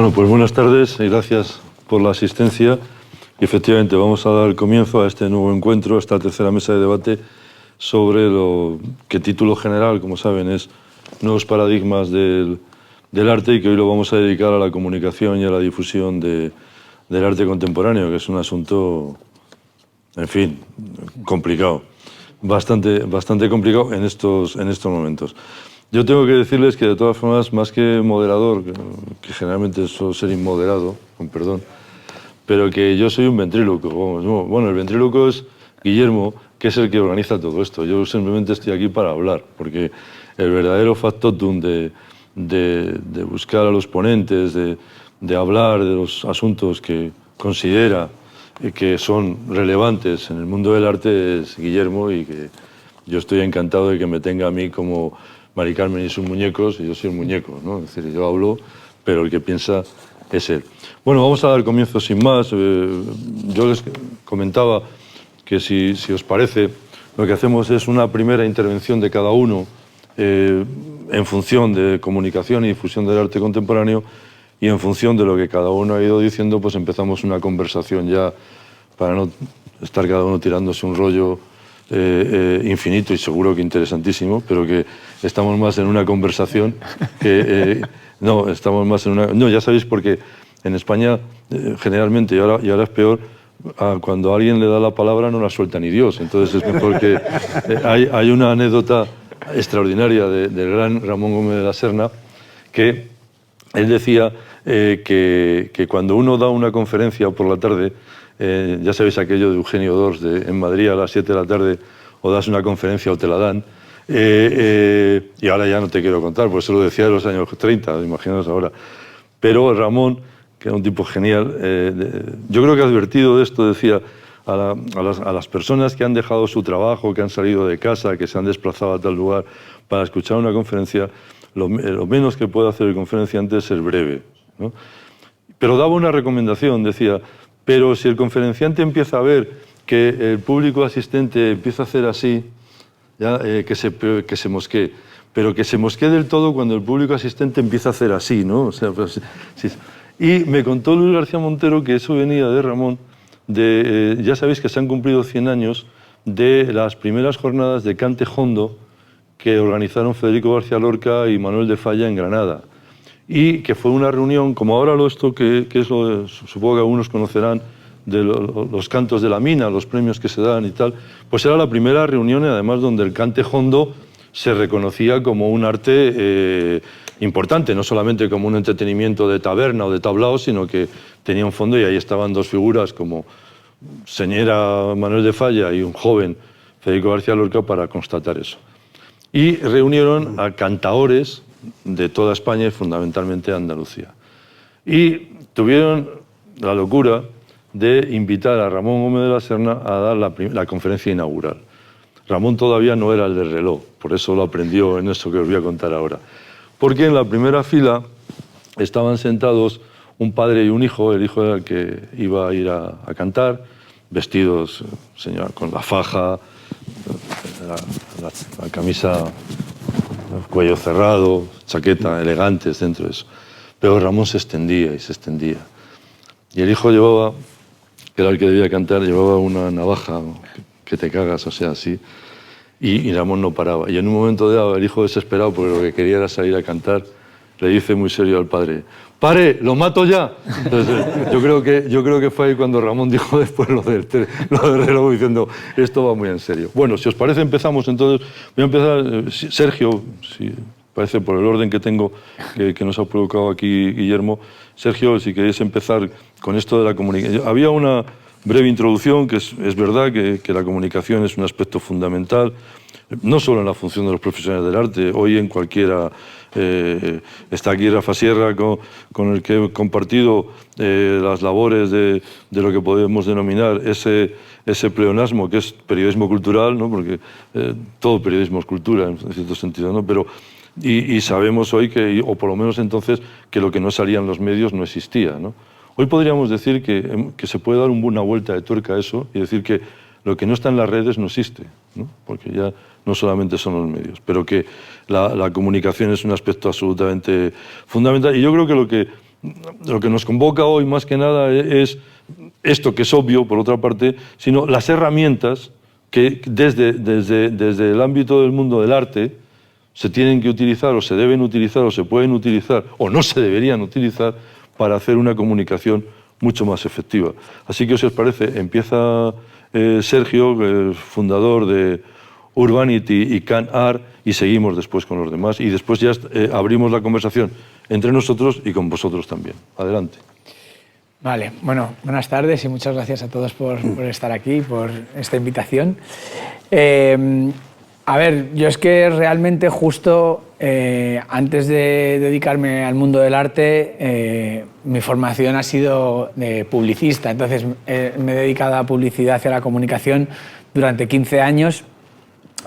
Bueno, pues buenas tardes y gracias por la asistencia. Y efectivamente, vamos a dar comienzo a este nuevo encuentro, a esta tercera mesa de debate sobre lo que título general, como saben, es Nuevos paradigmas del arte, y que hoy lo vamos a dedicar a la comunicación y a la difusión del arte contemporáneo, que es un asunto, en fin, complicado, bastante complicado en estos momentos. Yo tengo que decirles que, de todas formas, más que moderador, que generalmente suelo ser inmoderado, con perdón, pero que yo soy un ventríloco. Bueno, el ventríloco es Guillermo, que es el que organiza todo esto. Yo simplemente estoy aquí para hablar, porque el verdadero factotum de buscar a los ponentes, de hablar de los asuntos que considera que son relevantes en el mundo del arte es Guillermo, y que yo estoy encantado de que me tenga a mí como Mari Carmen y sus muñecos, y yo soy el muñeco, ¿no? Es decir, yo hablo, pero el que piensa es él. Bueno, vamos a dar comienzo sin más. Yo les comentaba que si os parece, lo que hacemos es una primera intervención de cada uno en función de comunicación y difusión del arte contemporáneo, y en función de lo que cada uno ha ido diciendo, pues empezamos una conversación ya, para no estar cada uno tirándose un rollo infinito y seguro que interesantísimo, pero que estamos más en una conversación que... no, estamos más en una... No, ya sabéis, porque en España generalmente, y ahora es peor, cuando a alguien le da la palabra no la suelta ni Dios. Entonces es mejor que... hay una anécdota extraordinaria del gran Ramón Gómez de la Serna, que él decía que cuando uno da una conferencia por la tarde, ya sabéis aquello de Eugenio d'Ors, en Madrid a las 7 de la tarde, o das una conferencia o te la dan, y ahora ya no te quiero contar, porque eso lo decía de los años 30, imaginaos ahora. Pero Ramón, que era un tipo genial, yo creo que advertido de esto, decía a las personas que han dejado su trabajo, que han salido de casa, que se han desplazado a tal lugar para escuchar una conferencia, lo menos que puede hacer el conferenciante es ser breve, ¿no? Pero daba una recomendación, decía: pero si el conferenciante empieza a ver que el público asistente empieza a hacer así, ya, que se mosquee, pero que se mosquee del todo cuando el público asistente empieza a hacer así, ¿no? O sea, pues, sí. Y me contó Luis García Montero que eso venía de Ramón, ya sabéis que se han cumplido 100 años de las primeras jornadas de cante jondo que organizaron Federico García Lorca y Manuel de Falla en Granada. Y que fue una reunión, como ahora que es lo, supongo que algunos conocerán, de los cantos de la mina, los premios que se dan y tal, pues era la primera reunión, además, donde el cante jondo se reconocía como un arte importante, no solamente como un entretenimiento de taberna o de tablao, sino que tenía un fondo, y ahí estaban dos figuras como señora Manuel de Falla y un joven Federico García Lorca para constatar eso. Y reunieron a cantaores de toda España y fundamentalmente Andalucía. Y tuvieron la locura de invitar a Ramón Gómez de la Serna a dar la conferencia inaugural. Ramón todavía no era el del reloj, por eso lo aprendió en esto que os voy a contar ahora. Porque en la primera fila estaban sentados un padre y un hijo. El hijo era el que iba a ir a cantar, vestidos, señor, con la faja, la camisa, el cuello cerrado, chaqueta, elegantes dentro de eso. Pero Ramón se extendía y se extendía. Y el hijo llevaba, que era el que debía cantar, llevaba una navaja que te cagas, o sea, así. Y Ramón no paraba. Y en un momento dado, el hijo, desesperado porque lo que quería era salir a cantar, le dice muy serio al padre: ¡pare, lo mato ya! Entonces, yo creo que fue ahí cuando Ramón dijo después lo del reloj, diciendo: esto va muy en serio. Bueno, si os parece, empezamos entonces. Voy a empezar, Sergio, si parece, por el orden que tengo, que nos ha provocado aquí Guillermo. Sergio, si queréis empezar con esto de la comunicación. Había una breve introducción, que es verdad que la comunicación es un aspecto fundamental, no solo en la función de los profesionales del arte. Hoy en cualquiera... está aquí Rafa Sierra, con el que he compartido las labores de lo que podemos denominar ese pleonasmo que es periodismo cultural, ¿no? Porque todo periodismo es cultura, en cierto sentido, ¿no? Pero, y sabemos hoy o por lo menos entonces, que lo que no salía en los medios no existía, ¿no? Hoy podríamos decir que se puede dar una vuelta de tuerca a eso y decir que lo que no está en las redes no existe, ¿no? Porque ya no solamente son los medios, pero que la comunicación es un aspecto absolutamente fundamental. Y yo creo que lo que nos convoca hoy más que nada es esto que es obvio, por otra parte, sino las herramientas que desde el ámbito del mundo del arte se tienen que utilizar o se deben utilizar o se pueden utilizar o no se deberían utilizar para hacer una comunicación mucho más efectiva. Así que, si os parece, empieza Sergio, el fundador de Urbanity y Can Art, y seguimos después con los demás. Y después ya abrimos la conversación entre nosotros y con vosotros también. Adelante. Vale, bueno, buenas tardes y muchas gracias a todos por estar aquí, por esta invitación. A ver, yo es que realmente justo antes de dedicarme al mundo del arte, mi formación ha sido de publicista, entonces me he dedicado a la publicidad y a la comunicación durante 15 años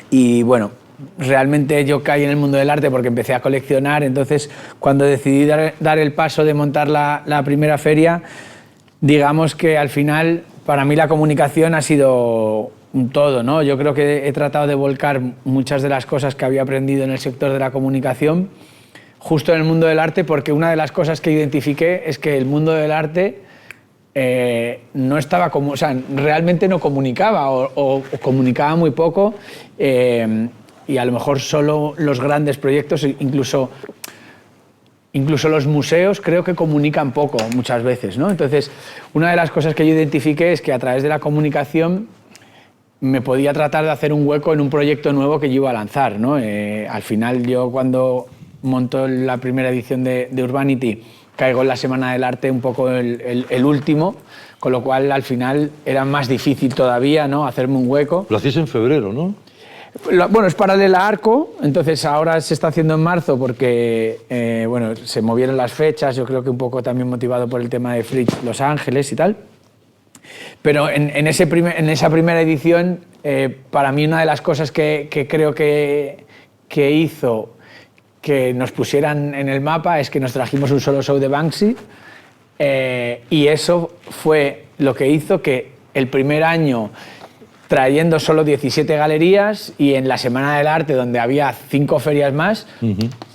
y bueno, realmente yo caí en el mundo del arte porque empecé a coleccionar, entonces cuando decidí dar el paso de montar la primera feria, digamos que al final para mí la comunicación ha sido un todo, ¿no? Yo creo que he tratado de volcar muchas de las cosas que había aprendido en el sector de la comunicación justo en el mundo del arte, porque una de las cosas que identifiqué es que el mundo del arte no estaba como, o sea, realmente no comunicaba o comunicaba muy poco y a lo mejor solo los grandes proyectos, incluso los museos creo que comunican poco muchas veces, ¿no? Entonces, una de las cosas que yo identifiqué es que a través de la comunicación me podía tratar de hacer un hueco en un proyecto nuevo que yo iba a lanzar, ¿no? Al final yo cuando monto la primera edición de Urbanity caigo en la Semana del Arte un poco el último, con lo cual al final era más difícil todavía, ¿no? Hacerme un hueco. Lo hacéis en febrero, ¿no? Bueno, es paralela a Arco, entonces ahora se está haciendo en marzo porque bueno, se movieron las fechas, yo creo que un poco también motivado por el tema de Fritz Los Ángeles y tal. Pero en esa primera edición, para mí una de las cosas que creo que hizo que nos pusieran en el mapa es que nos trajimos un solo show de Banksy y eso fue lo que hizo que el primer año, trayendo solo 17 galerías y en la Semana del Arte, donde había 5 ferias más,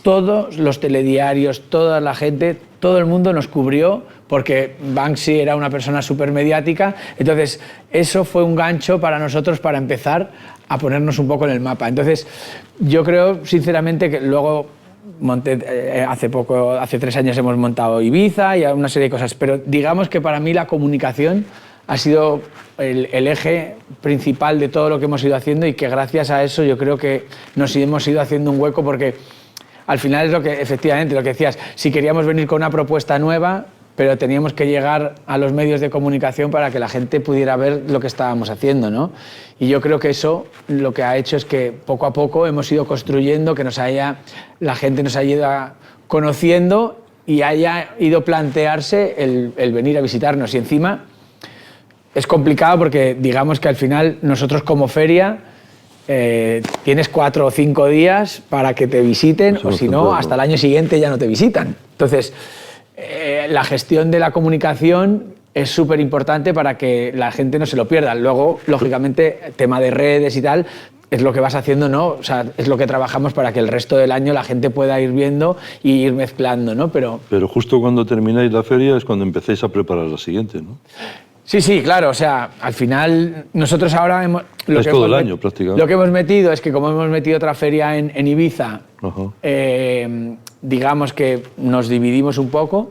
todos los telediarios, toda la gente, todo el mundo nos cubrió porque Banksy era una persona súper mediática. Entonces, eso fue un gancho para nosotros para empezar a ponernos un poco en el mapa. Entonces, yo creo, sinceramente, que luego monté, hace 3 años hemos montado Ibiza y una serie de cosas, pero digamos que para mí la comunicación ha sido el eje principal de todo lo que hemos ido haciendo y que gracias a eso yo creo que nos hemos ido haciendo un hueco porque al final es lo que, efectivamente, lo que decías, si queríamos venir con una propuesta nueva, pero teníamos que llegar a los medios de comunicación para que la gente pudiera ver lo que estábamos haciendo, ¿no? Y yo creo que eso lo que ha hecho es que poco a poco hemos ido construyendo, que la gente nos haya ido conociendo y haya ido plantearse el venir a visitarnos. Y encima es complicado porque digamos que al final nosotros como feria tienes 4 o 5 días para que te visiten, o si no, hasta el año siguiente ya no te visitan. Entonces, la gestión de la comunicación es súper importante para que la gente no se lo pierda. Luego, lógicamente, tema de redes y tal, es lo que vas haciendo, ¿no? O sea, es lo que trabajamos para que el resto del año la gente pueda ir viendo y ir mezclando, ¿no? Pero justo cuando termináis la feria es cuando empecéis a preparar la siguiente, ¿no? Sí, sí, claro, o sea, al final nosotros ahora hemos... Es todo el año, prácticamente. Lo que hemos metido es que como hemos metido otra feria en Ibiza, digamos que nos dividimos un poco.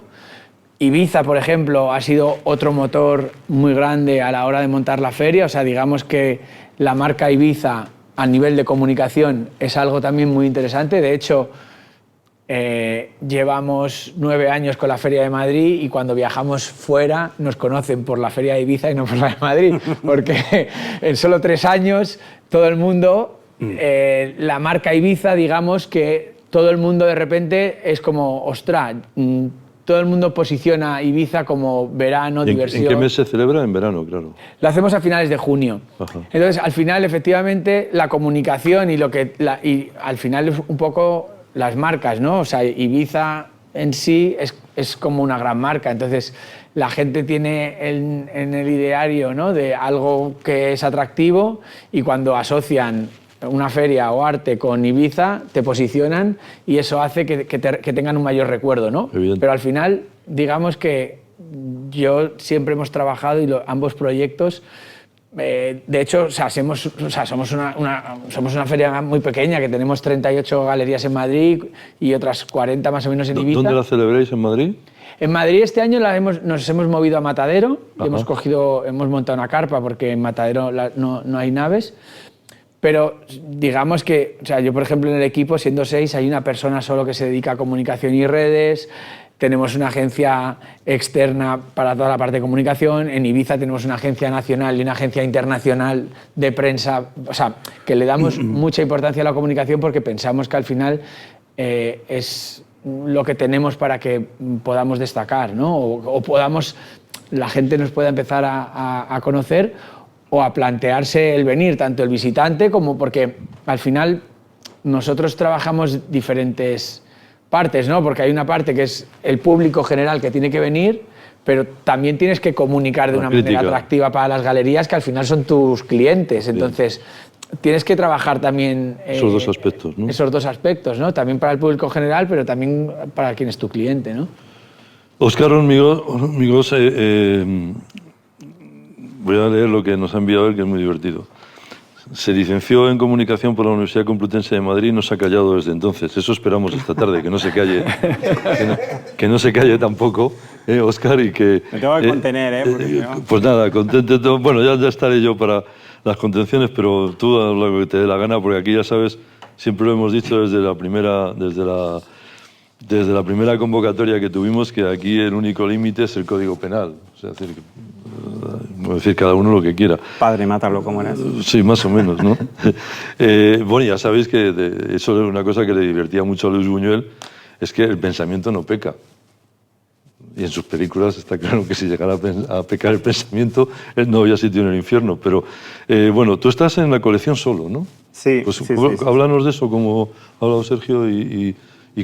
Ibiza, por ejemplo, ha sido otro motor muy grande a la hora de montar la feria, o sea, digamos que la marca Ibiza a nivel de comunicación es algo también muy interesante. De hecho, llevamos 9 años con la Feria de Madrid y cuando viajamos fuera nos conocen por la Feria de Ibiza y no por la de Madrid, porque en solo 3 años todo el mundo, la marca Ibiza, digamos que todo el mundo de repente es como, ostras, todo el mundo posiciona Ibiza como verano, diversión. ¿En qué mes se celebra? En verano, claro. Lo hacemos a finales de junio. Ajá. Entonces, al final, efectivamente, la comunicación y al final es un poco las marcas, ¿no? O sea, Ibiza en sí es como una gran marca, entonces la gente tiene en el ideario, ¿no?, de algo que es atractivo y cuando asocian una feria o arte con Ibiza, te posicionan y eso hace que tengan un mayor recuerdo, ¿no? Pero al final, digamos que yo siempre hemos trabajado y ambos proyectos, de hecho, o sea, somos una feria muy pequeña, que tenemos 38 galerías en Madrid y otras 40 más o menos en Ibiza. ¿Dónde la celebráis, en Madrid? En Madrid este año nos hemos movido a Matadero, y hemos montado una carpa porque en Matadero no hay naves. Pero digamos que, o sea, yo por ejemplo en el equipo, siendo 6, hay una persona solo que se dedica a comunicación y redes, tenemos una agencia externa para toda la parte de comunicación, en Ibiza tenemos una agencia nacional y una agencia internacional de prensa, o sea, que le damos mucha importancia a la comunicación porque pensamos que al final es lo que tenemos para que podamos destacar, ¿no? O podamos, la gente nos pueda empezar a conocer o a plantearse el venir, tanto el visitante como porque al final nosotros trabajamos diferentes partes, ¿no? Porque hay una parte que es el público general que tiene que venir, pero también tienes que comunicar de una manera atractiva para las galerías que al final son tus clientes. Entonces, tienes que trabajar también esos dos aspectos, ¿no? Esos dos aspectos, ¿no? También para el público general, pero también para quien es tu cliente, ¿no? Óscar Hormigos, voy a leer lo que nos ha enviado él, que es muy divertido. Se licenció en Comunicación por la Universidad Complutense de Madrid y no se ha callado desde entonces. Eso esperamos esta tarde, que no se calle, que no se calle tampoco, Óscar, y que... Me tengo que contener, porque pues nada, contente. Bueno, ya estaré yo para las contenciones, pero tú haz lo que te dé la gana, porque aquí ya sabes, siempre lo hemos dicho desde la primera convocatoria que tuvimos, que aquí el único límite es el Código Penal. O sea, decir cada uno lo que quiera. Padre, mátalo como eres. Sí, más o menos, ¿no? Bueno, ya sabéis que eso es una cosa que le divertía mucho a Luis Buñuel, es que el pensamiento no peca. Y en sus películas está claro que si llegara a pecar el pensamiento, él no había sitio en el infierno. Pero, bueno, tú estás en la colección solo, ¿no? Sí, pues, sí, sí. Háblanos de eso, como ha hablado Sergio, y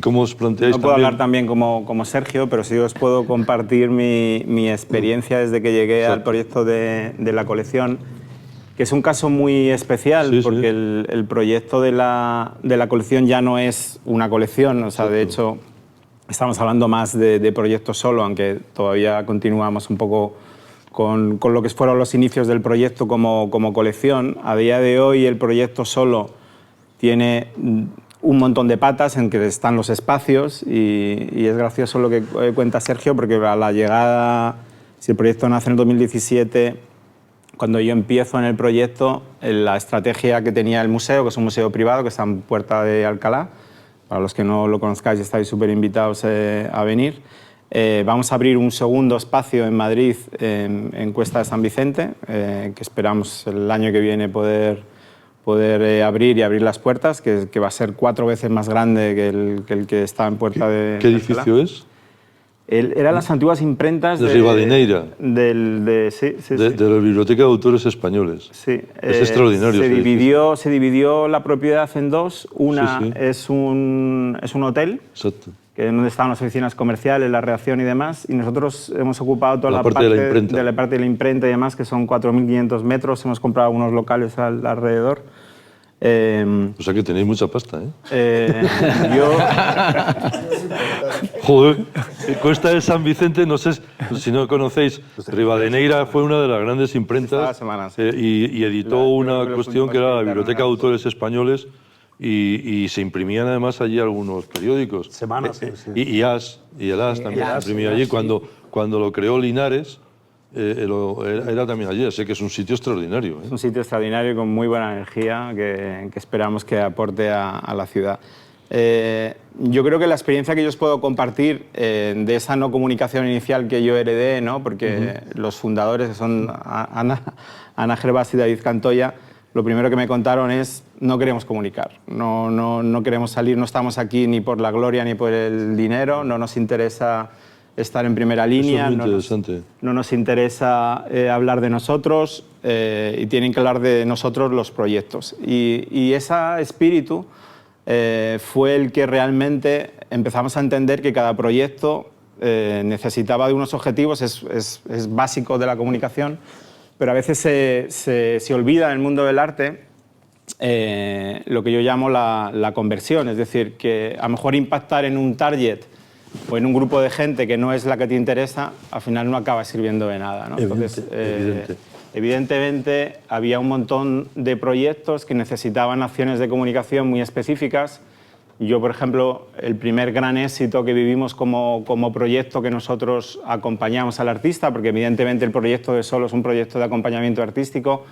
cómo os planteáis. No puedo también hablar también como Sergio, pero sí os puedo compartir mi experiencia desde que llegué al proyecto de la colección, que es un caso muy especial, porque el proyecto de la colección ya no es una colección, o sea, de hecho, estamos hablando más de proyecto solo, aunque todavía continuamos un poco con lo que fueron los inicios del proyecto como colección. A día de hoy el proyecto solo tiene un montón de patas en que están los espacios y es gracioso lo que cuenta Sergio, porque a la llegada, si el proyecto nace en el 2017, cuando yo empiezo en el proyecto, la estrategia que tenía el museo, que es un museo privado que está en Puerta de Alcalá, para los que no lo conozcáis estáis súper invitados a venir, vamos a abrir un segundo espacio en Madrid, en Cuesta de San Vicente, que esperamos el año que viene poder abrir y abrir las puertas, que va a ser 4 veces más grande que el que está en Puerta de... ¿Qué edificio es? Eran las antiguas imprentas de Rivadeneira. Sí. De la Biblioteca de Autores Españoles. Sí. Es extraordinario. Se dividió la propiedad en dos. Una es un hotel. Exacto. Que es donde estaban las oficinas comerciales, la redacción y demás, y nosotros hemos ocupado toda la parte de la parte de la imprenta y demás, que son 4.500 metros, hemos comprado unos locales alrededor. O sea que tenéis mucha pasta, ¿eh? Yo... Joder, Cuesta de San Vicente, no sé si no conocéis, Rivadeneira fue una de las grandes imprentas y editó una cuestión que era la Biblioteca de Autores Españoles, y se imprimían además allí algunos periódicos. Semanas, sí. Y el As también se imprimía allí. Cuando lo creó Linares, era también allí. Sé que es un sitio extraordinario. Es un sitio extraordinario con muy buena energía que esperamos que aporte a la ciudad. Yo creo que la experiencia que yo os puedo compartir de esa no comunicación inicial que yo heredé, ¿no? Porque los fundadores, que son Ana Gervás y David Cantoya, lo primero que me contaron es: no queremos comunicar, no queremos salir, no estamos aquí ni por la gloria ni por el dinero, no nos interesa estar en primera línea, no nos interesa hablar de nosotros, y tienen que hablar de nosotros los proyectos. Y ese espíritu fue el que realmente empezamos a entender que cada proyecto necesitaba de unos objetivos, es básico de la comunicación, pero a veces se olvida en el mundo del arte lo que yo llamo la conversión, es decir, que a lo mejor impactar en un target o en un grupo de gente que no es la que te interesa, al final no acaba sirviendo de nada, ¿no? Entonces, evidentemente había un montón de proyectos que necesitaban acciones de comunicación muy específicas. Yo, por ejemplo, el primer gran éxito que vivimos como proyecto que nosotros acompañamos al artista, porque evidentemente el proyecto de Solo es un proyecto de acompañamiento artístico,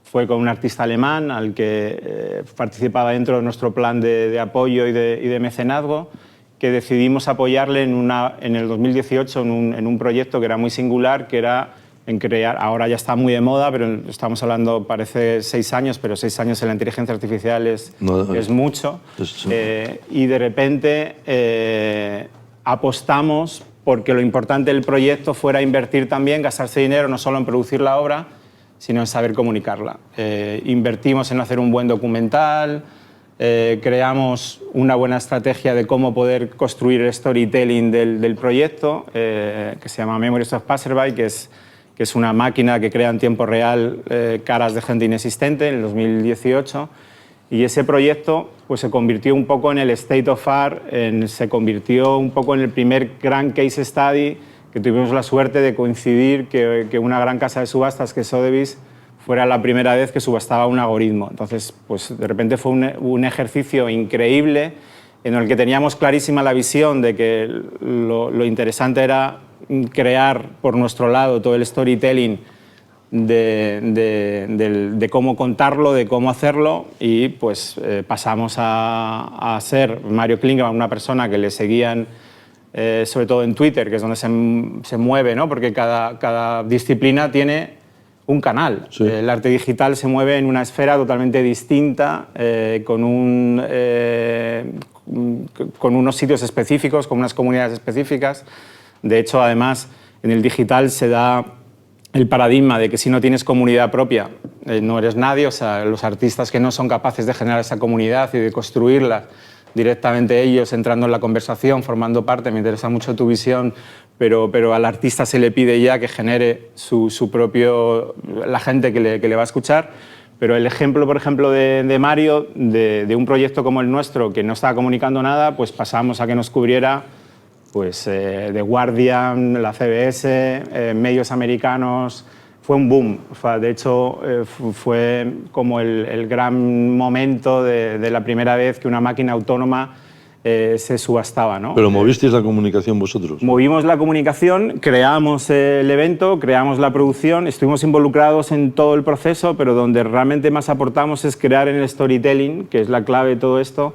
fue con un artista alemán al que participaba dentro de nuestro plan de apoyo y de mecenazgo, que decidimos apoyarle en el 2018 en un proyecto que era muy singular, que era en crear, ahora ya está muy de moda, pero estamos hablando, parece 6 años, pero 6 años en la inteligencia artificial es mucho. Y de repente apostamos porque lo importante del proyecto fuera invertir también, gastarse dinero no solo en producir la obra, sino en saber comunicarla. Invertimos en hacer un buen documental, creamos una buena estrategia de cómo poder construir el storytelling del proyecto, que se llama Memories of Passerby, que es una máquina que crea en tiempo real caras de gente inexistente en el 2018. Y ese proyecto pues, se convirtió un poco en el state of art, se convirtió un poco en el primer gran case study, que tuvimos la suerte de coincidir que una gran casa de subastas, que es Sotheby's, fuera la primera vez que subastaba un algoritmo. Entonces, pues, de repente fue un ejercicio increíble en el que teníamos clarísima la visión de que lo interesante era crear por nuestro lado todo el storytelling de cómo contarlo, de cómo hacerlo, y pues pasamos a ser Mario Klingemann, una persona que le seguían sobre todo en Twitter, que es donde se mueve, ¿no? Porque cada disciplina tiene un canal. Sí. El arte digital se mueve en una esfera totalmente distinta, con unos sitios específicos, con unas comunidades específicas. De hecho, además, en el digital se da el paradigma de que si no tienes comunidad propia, no eres nadie. O sea, los artistas que no son capaces de generar esa comunidad y de construirla directamente ellos, entrando en la conversación, formando parte. Me interesa mucho tu visión, pero al artista se le pide ya que genere su propio... la gente que le va a escuchar. Pero el ejemplo, por ejemplo, de Mario, de un proyecto como el nuestro, que no estaba comunicando nada, pues pasamos a que nos cubriera pues, The Guardian, la CBS, medios americanos. Fue un boom. De hecho, fue como el gran momento de la primera vez que una máquina autónoma se subastaba, ¿no? ¿Pero movisteis la comunicación vosotros? Movimos la comunicación, creamos el evento, creamos la producción, estuvimos involucrados en todo el proceso, pero donde realmente más aportamos es crear en el storytelling, que es la clave de todo esto,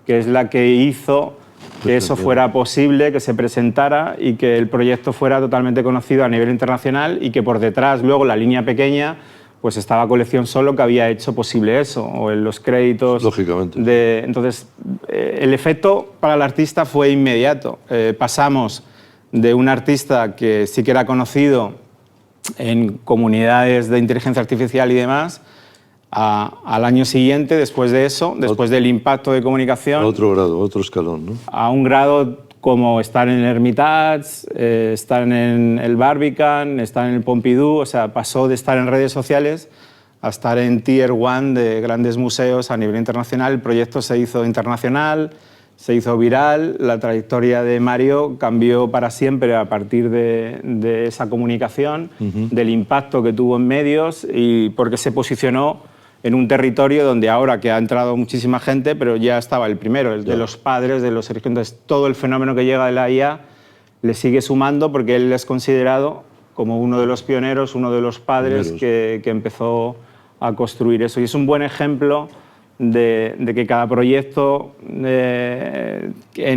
que es la que hizo que eso fuera posible, que se presentara y que el proyecto fuera totalmente conocido a nivel internacional, y que por detrás luego la línea pequeña pues estaba Colección Solo, que había hecho posible eso, o en los créditos. Lógicamente. Entonces, el efecto para el artista fue inmediato. Pasamos de un artista que sí que era conocido en comunidades de inteligencia artificial y demás, al año siguiente, después de eso, después del impacto de comunicación... A otro grado, otro escalón, ¿no? A un grado como estar en el Hermitage, estar en el Barbican, estar en el Pompidou. O sea, pasó de estar en redes sociales a estar en Tier 1 de grandes museos a nivel internacional. El proyecto se hizo internacional, se hizo viral. La trayectoria de Mario cambió para siempre a partir de esa comunicación, del impacto que tuvo en medios, y porque se posicionó en un territorio donde ahora que ha entrado muchísima gente, pero ya estaba el primero, el de los padres, de los hijos. Entonces, todo el fenómeno que llega de la IA le sigue sumando, porque él es considerado como uno de los pioneros, uno de los padres que empezó a construir eso. Y es un buen ejemplo de que cada proyecto en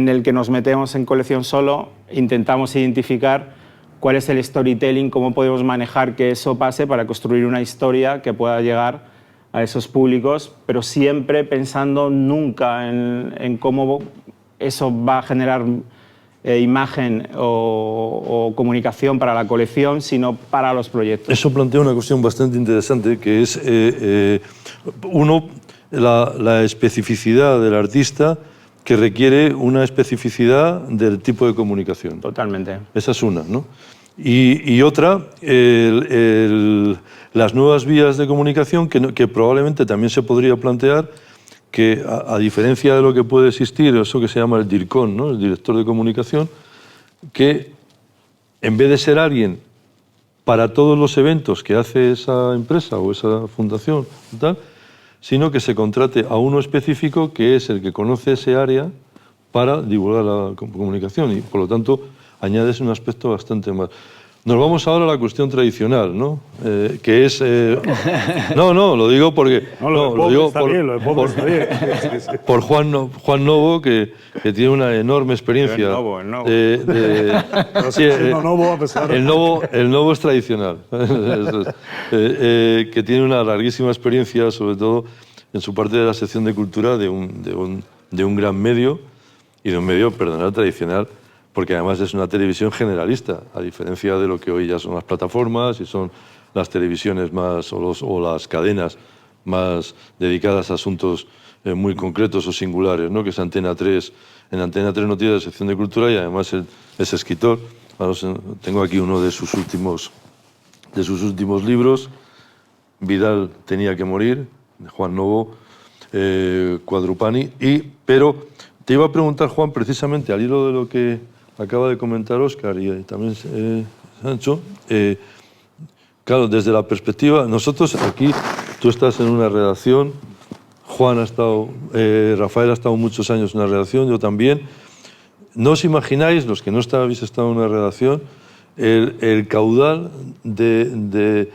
el que nos metemos en Colección Solo intentamos identificar cuál es el storytelling, cómo podemos manejar que eso pase para construir una historia que pueda llegar a esos públicos, pero siempre pensando nunca en cómo eso va a generar imagen o comunicación para la colección, sino para los proyectos. Eso plantea una cuestión bastante interesante, que es, la especificidad del artista, que requiere una especificidad del tipo de comunicación. Totalmente. Esa es una, ¿no? Y otra, las nuevas vías de comunicación que probablemente también se podría plantear que, a diferencia de lo que puede existir, eso que se llama el DIRCON, ¿no? El director de comunicación, que en vez de ser alguien para todos los eventos que hace esa empresa o esa fundación, tal, sino que se contrate a uno específico que es el que conoce ese área para divulgar la comunicación y, por lo tanto, añades un aspecto bastante más. Nos vamos ahora a la cuestión tradicional, ¿no? Que es... No, lo digo porque... lo digo por Juan Novo, que tiene una enorme experiencia. El Novo. El Novo es tradicional. Que tiene una larguísima experiencia, sobre todo en su parte de la sección de cultura de un gran medio, y de un medio, perdonad, tradicional, porque además es una televisión generalista, a diferencia de lo que hoy ya son las plataformas y son las televisiones más o las cadenas más dedicadas a asuntos muy concretos o singulares, ¿no? Que es Antena 3. En Antena 3 no tiene la sección de cultura y además es escritor. Tengo aquí uno de sus últimos libros, Vidal tenía que morir, de Juan Novo Cuadrupani. Pero te iba a preguntar, Juan, precisamente al hilo de lo que acaba de comentar Óscar y también Sancho, claro, desde la perspectiva, nosotros aquí, tú estás en una redacción, Juan ha estado, Rafael ha estado muchos años en una redacción, yo también. No os imagináis, los que no habéis estado en una redacción, el caudal de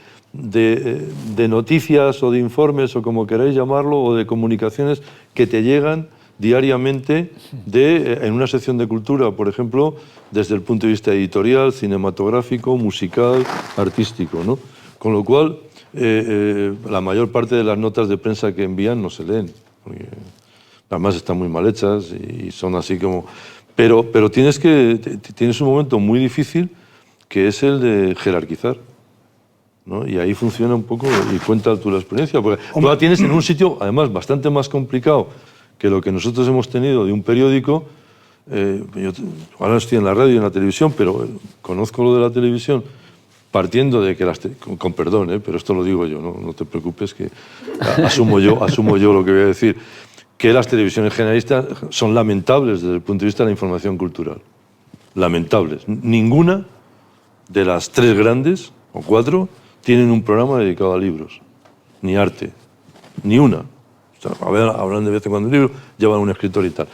noticias o de informes, o como queráis llamarlo, o de comunicaciones que te llegan diariamente en una sección de cultura, por ejemplo, desde el punto de vista editorial, cinematográfico, musical, artístico, ¿no? Con lo cual, la mayor parte de las notas de prensa que envían no se leen, porque además están muy mal hechas y son así como... Pero tienes un momento muy difícil, que es el de jerarquizar, ¿no? Y ahí funciona un poco, y cuenta tú la experiencia, porque tú la tienes en un sitio, además, bastante más complicado que lo que nosotros hemos tenido de un periódico. Yo ahora estoy en la radio y en la televisión, pero conozco lo de la televisión partiendo de que con perdón, pero esto lo digo yo, no te preocupes, que asumo yo lo que voy a decir, que las televisiones generalistas son lamentables desde el punto de vista de la información cultural. Lamentables. Ninguna de las 3 grandes, o 4, tienen un programa dedicado a libros, ni arte, ni una. O sea, hablan de vez en cuando de libros, llevan un escritor y tal.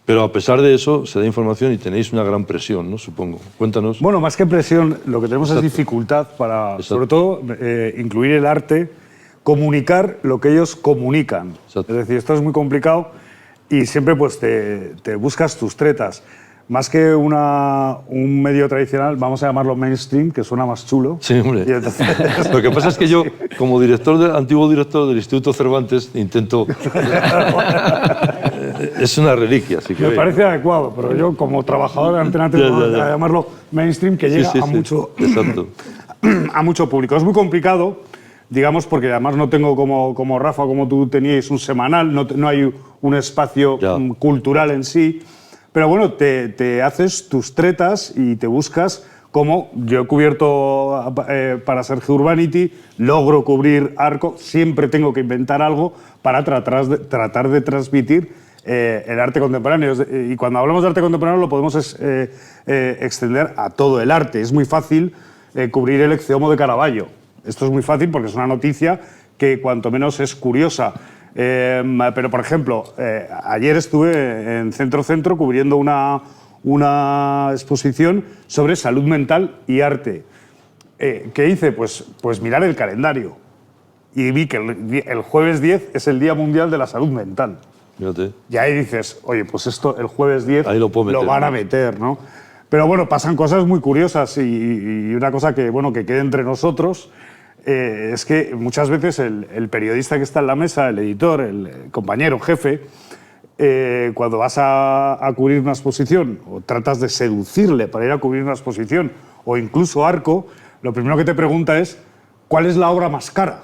Pero a pesar de eso, se da información y tenéis una gran presión, ¿no? Supongo. Cuéntanos. Bueno, más que presión, lo que tenemos es dificultad para, sobre todo, incluir el arte, comunicar lo que ellos comunican. Exacto. Es decir, esto es muy complicado y siempre pues te buscas tus tretas. Más que un medio tradicional, vamos a llamarlo mainstream, que suena más chulo. Sí, hombre. Y entonces... Lo que pasa es que yo, como antiguo director del Instituto Cervantes, intento... es una reliquia, así que... Me parece adecuado, pero yo, como trabajador de Antena 3, vamos a llamarlo mainstream, que llega a mucho público. Es muy complicado, digamos, porque además no tengo como Rafa, como tú teníais, un semanal, no hay un espacio cultural en sí. Pero bueno, te haces tus tretas y te buscas, como yo he cubierto para Sergio Urbanity, logro cubrir Arco, siempre tengo que inventar algo para tratar de transmitir el arte contemporáneo. Y cuando hablamos de arte contemporáneo lo podemos extender a todo el arte. Es muy fácil cubrir el Ecce Homo de Caravaggio. Esto es muy fácil porque es una noticia que cuanto menos es curiosa. Pero, por ejemplo, ayer estuve en Centro cubriendo una exposición sobre salud mental y arte. ¿Qué hice? Pues mirar el calendario. Y vi que el jueves 10 es el Día Mundial de la Salud Mental. Fíjate. Y ahí dices, oye, pues esto el jueves 10 ahí lo van a meter, ¿no? Pero bueno, pasan cosas muy curiosas y una cosa que, bueno, que quede entre nosotros... es que muchas veces el periodista que está en la mesa, el editor, el compañero, jefe, cuando vas a cubrir una exposición o tratas de seducirle para ir a cubrir una exposición o incluso Arco, lo primero que te pregunta es ¿cuál es la obra más cara?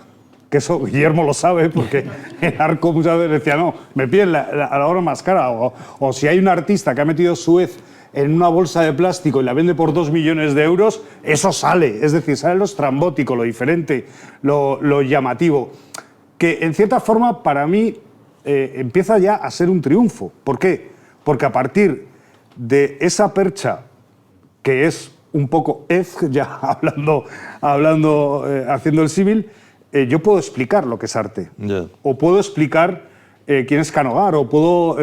Que eso Guillermo lo sabe porque en Arco muchas veces decía no, me piden la obra más cara o si hay un artista que ha metido Suez en una bolsa de plástico y la vende por 2 millones de euros, eso sale. Es decir, sale lo estrambótico, lo diferente, lo llamativo. Que en cierta forma, para mí, empieza ya a ser un triunfo. ¿Por qué? Porque a partir de esa percha, que es un poco ya haciendo el símil, yo puedo explicar lo que es arte. Yeah. O puedo explicar quién es Canogar, o puedo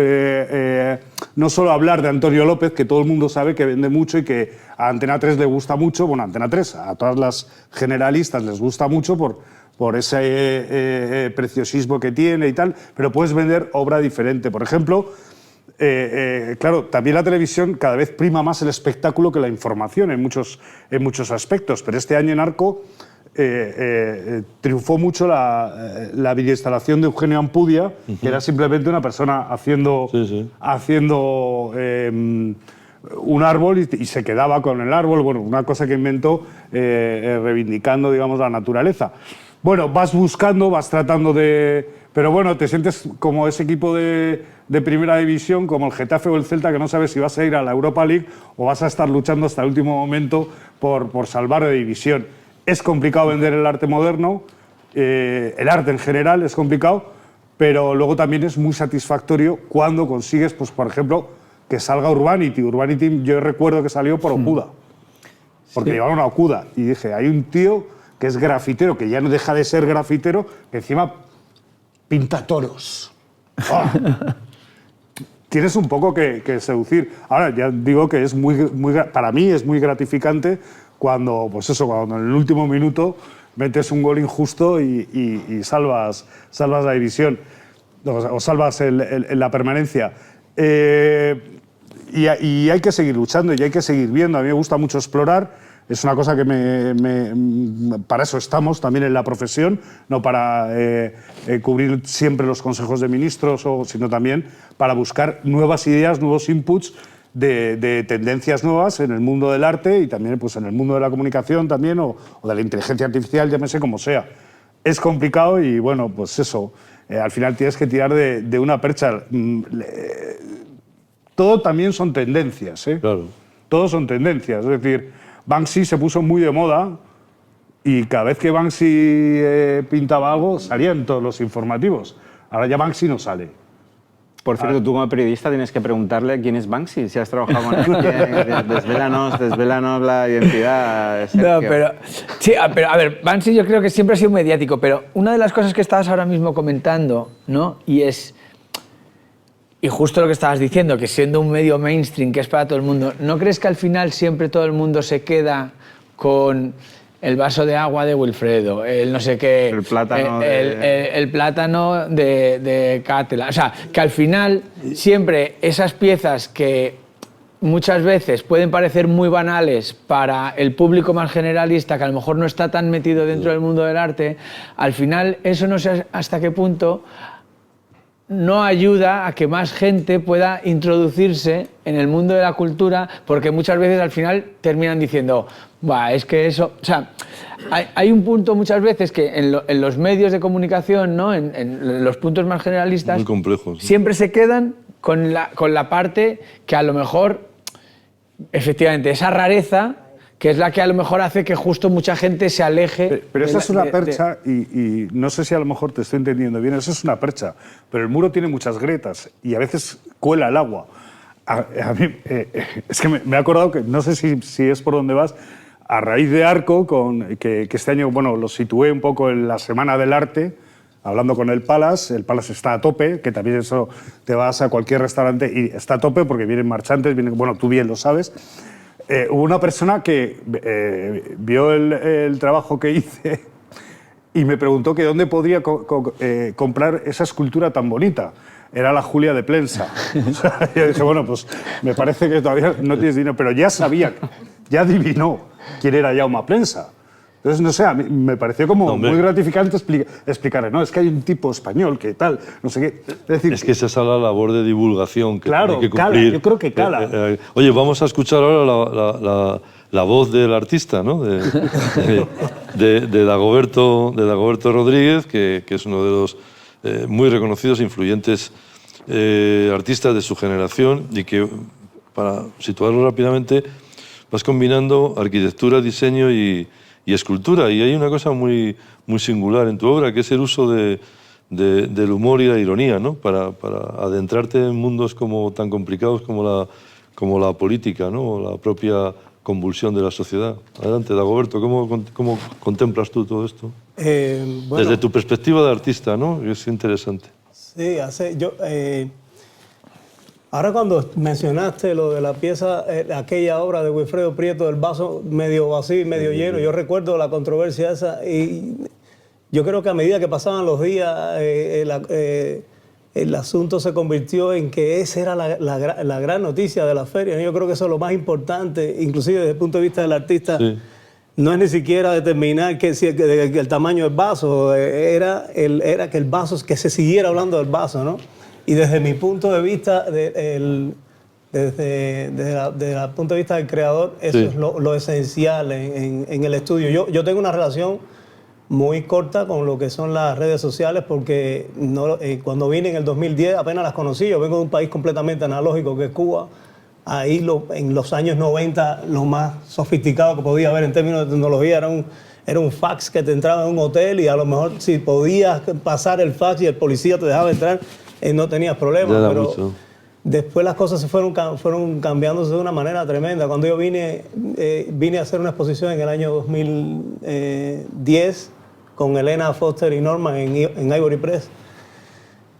no solo hablar de Antonio López, que todo el mundo sabe que vende mucho y que a Antena 3 le gusta mucho, bueno, a Antena 3, a todas las generalistas les gusta mucho por ese preciosismo que tiene y tal, pero puedes vender obra diferente. Por ejemplo, claro, también la televisión cada vez prima más el espectáculo que la información en muchos aspectos, pero este año en Arco triunfó mucho la videoinstalación de Eugenio Ampudia, que era simplemente una persona haciendo un árbol y se quedaba con el árbol, bueno, una cosa que inventó reivindicando, digamos, la naturaleza. Bueno, vas buscando, vas tratando de... Pero bueno, te sientes como ese equipo de primera división, como el Getafe o el Celta, que no sabes si vas a ir a la Europa League o vas a estar luchando hasta el último momento por salvar de división. Es complicado vender el arte moderno, el arte en general es complicado, pero luego también es muy satisfactorio cuando consigues, pues, por ejemplo, que salga Urbanity. Urbanity yo recuerdo que salió por Okuda, porque llevaron a Okuda. Y dije, hay un tío que es grafitero, que ya no deja de ser grafitero, que encima pinta toros. ¡Oh! Tienes un poco que seducir. Ahora, ya digo que es para mí es muy gratificante cuando, pues eso, cuando en el último minuto metes un gol injusto y salvas la división, o salvas la permanencia. Y hay que seguir luchando y hay que seguir viendo. A mí me gusta mucho explorar. Es una cosa que para eso estamos también en la profesión, no para cubrir siempre los consejos de ministros, sino también para buscar nuevas ideas, nuevos inputs de tendencias nuevas en el mundo del arte y también, pues, en el mundo de la comunicación también, o de la inteligencia artificial, llámese como sea. Es complicado y, bueno, pues eso, al final tienes que tirar de una percha. Todo también son tendencias, ¿eh? Claro. Todo son tendencias, es decir, Banksy se puso muy de moda y cada vez que Banksy pintaba algo salía en todos los informativos. Ahora ya Banksy no sale. Por cierto, tú como periodista tienes que preguntarle quién es Banksy, si has trabajado con él. Desvélanos la identidad. No, pero, sí, pero a ver, Banksy yo creo que siempre ha sido mediático, pero una de las cosas que estabas ahora mismo comentando, ¿no? Y justo lo que estabas diciendo, que siendo un medio mainstream, que es para todo el mundo, ¿no crees que al final siempre todo el mundo se queda con el vaso de agua de Wilfredo, el no sé qué... El plátano el plátano de Cátela? O sea, que al final siempre esas piezas que muchas veces pueden parecer muy banales para el público más generalista, que a lo mejor no está tan metido dentro del mundo del arte, al final eso no sé hasta qué punto no ayuda a que más gente pueda introducirse en el mundo de la cultura, porque muchas veces al final terminan diciendo, es que eso... O sea, hay un punto muchas veces que en los medios de comunicación, ¿no? en los puntos más generalistas, muy complejos, ¿sí? Siempre se quedan con la parte que a lo mejor, efectivamente, esa rareza, que es la que a lo mejor hace que justo mucha gente se aleje. Pero esa es una percha, y no sé si a lo mejor te estoy entendiendo bien, eso es una percha, pero el muro tiene muchas grietas y a veces cuela el agua. A mí, es que me he acordado que, no sé si es por donde vas, a raíz de Arco, que este año, bueno, lo situé un poco en la Semana del Arte, hablando con el Palace está a tope, que también eso, te vas a cualquier restaurante y está a tope porque vienen marchantes, bueno, tú bien lo sabes. Hubo una persona que vio el trabajo que hice y me preguntó que dónde podría comprar esa escultura tan bonita. Era la Julia de Plensa. O sea, yo dije, bueno, pues me parece que todavía no tienes dinero, pero ya sabía, ya adivinó quién era Jaume Plensa. Entonces, no sé, a mí me pareció como muy gratificante explicarle, no, es que hay un tipo español que tal, no sé qué. Es que esa es la labor de divulgación que claro, tiene que cumplir. Cala, yo creo que cala. Oye, vamos a escuchar ahora la voz del artista, ¿no? de Dagoberto Rodríguez, que es uno de los muy reconocidos e influyentes artistas de su generación y que para situarlo rápidamente, vas combinando arquitectura, diseño y escultura. Y hay una cosa muy, muy singular en tu obra, que es el uso del humor y la ironía, ¿no? Para adentrarte en mundos tan complicados como la política, ¿no? O la propia convulsión de la sociedad. Adelante, Dagoberto, ¿cómo contemplas tú todo esto? Bueno, desde tu perspectiva de artista, ¿no? Es interesante. Sí, ahora cuando mencionaste lo de la pieza, aquella obra de Wilfredo Prieto, del vaso medio vacío y medio lleno, yo recuerdo la controversia esa y yo creo que a medida que pasaban los días, el asunto se convirtió en que esa era la gran noticia de la feria. Yo creo que eso es lo más importante, inclusive desde el punto de vista del artista. Sí. No es ni siquiera determinar que el tamaño del vaso, era que el vaso, que se siguiera hablando del vaso, ¿no? Y desde mi punto de vista, desde el punto de vista del creador, eso sí es lo esencial en el estudio. Yo tengo una relación muy corta con lo que son las redes sociales porque cuando vine en el 2010 apenas las conocí. Yo vengo de un país completamente analógico que es Cuba. Ahí en los años 90 lo más sofisticado que podía haber en términos de tecnología era un fax que te entraba en un hotel y a lo mejor si podías pasar el fax y el policía te dejaba entrar, no tenías problemas. Pero después las cosas se fueron cambiándose de una manera tremenda. Cuando yo vine a hacer una exposición en el año 2010 con Elena Foster y Norman en Ivory Press.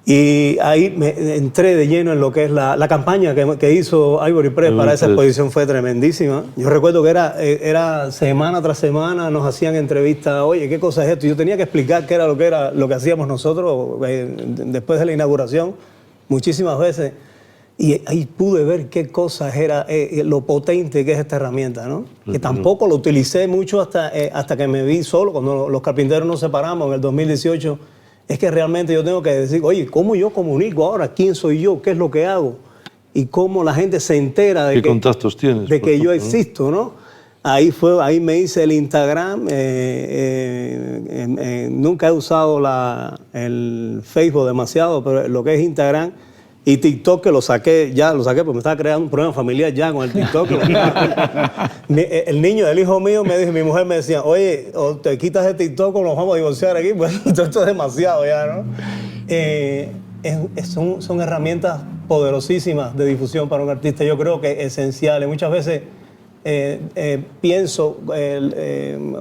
Y ahí me entré de lleno en lo que es la campaña que hizo Ivory Press para esa exposición. Fue tremendísima. Yo recuerdo que era semana tras semana nos hacían entrevistas. Oye, ¿qué cosa es esto? Yo tenía que explicar qué era lo que hacíamos nosotros después de la inauguración muchísimas veces. Y ahí pude ver qué cosas era lo potente que es esta herramienta, ¿no? Que tampoco lo utilicé mucho hasta que me vi solo. Cuando los carpinteros nos separamos en el 2018, es que realmente yo tengo que decir, oye, ¿cómo yo comunico ahora? ¿Quién soy yo? ¿Qué es lo que hago? Y cómo la gente se entera de ¿Qué contactos tienes? De que yo existo, ¿no? Ahí me hice el Instagram. Nunca he usado el Facebook demasiado, pero lo que es Instagram y TikTok, que lo saqué porque me estaba creando un problema familiar ya con el TikTok. El niño, el hijo mío, mi mujer me decía, oye, o te quitas de TikTok o nos vamos a divorciar aquí, pues esto es demasiado ya, ¿no? Son herramientas poderosísimas de difusión para un artista, yo creo que esenciales. Muchas veces pienso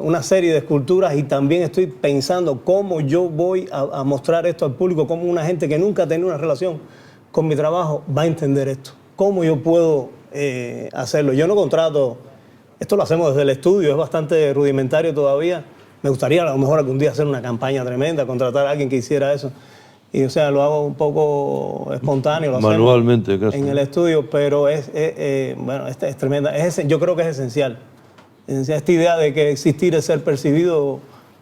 una serie de esculturas y también estoy pensando cómo yo voy a mostrar esto al público, cómo una gente que nunca ha tenido una relación con mi trabajo va a entender esto. ¿Cómo yo puedo hacerlo? Yo no contrato, esto lo hacemos desde el estudio, es bastante rudimentario todavía. Me gustaría a lo mejor algún día hacer una campaña tremenda, contratar a alguien que hiciera eso. Y o sea, lo hago un poco espontáneo, lo manualmente, hacemos en el estudio, pero es tremenda. Yo creo que es esencial. Esta idea de que existir es ser percibido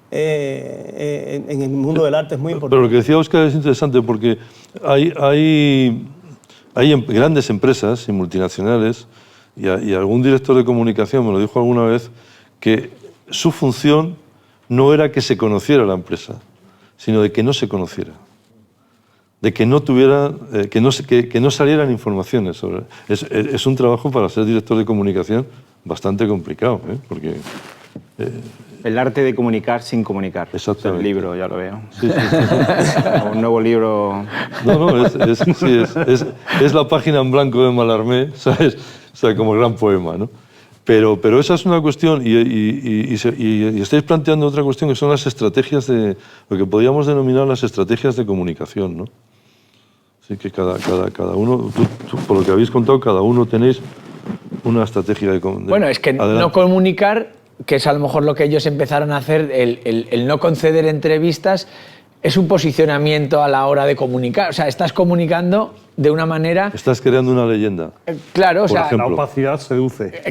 en el mundo del arte es muy importante. Pero lo que decía Óscar es interesante porque hay grandes empresas y multinacionales y algún director de comunicación me lo dijo alguna vez que su función no era que se conociera la empresa, sino de que no se conociera, de que no tuviera, que no salieran informaciones sobre. Es un trabajo para ser director de comunicación bastante complicado, porque el arte de comunicar sin comunicar. Exactamente. El libro, ya lo veo. Sí. Un nuevo libro. No, es la página en blanco de Mallarmé, ¿sabes? O sea, como gran poema, ¿no? Pero esa es una cuestión y estáis planteando otra cuestión que son las estrategias de lo que podríamos denominar las estrategias de comunicación, ¿no? Así que cada uno, por lo que habéis contado, cada uno tenéis una estrategia de comunicación. Bueno, es que no comunicar, que es a lo mejor lo que ellos empezaron a hacer, el no conceder entrevistas, es un posicionamiento a la hora de comunicar. O sea, estás comunicando de una manera... Estás creando una leyenda. Claro, o sea... La opacidad seduce.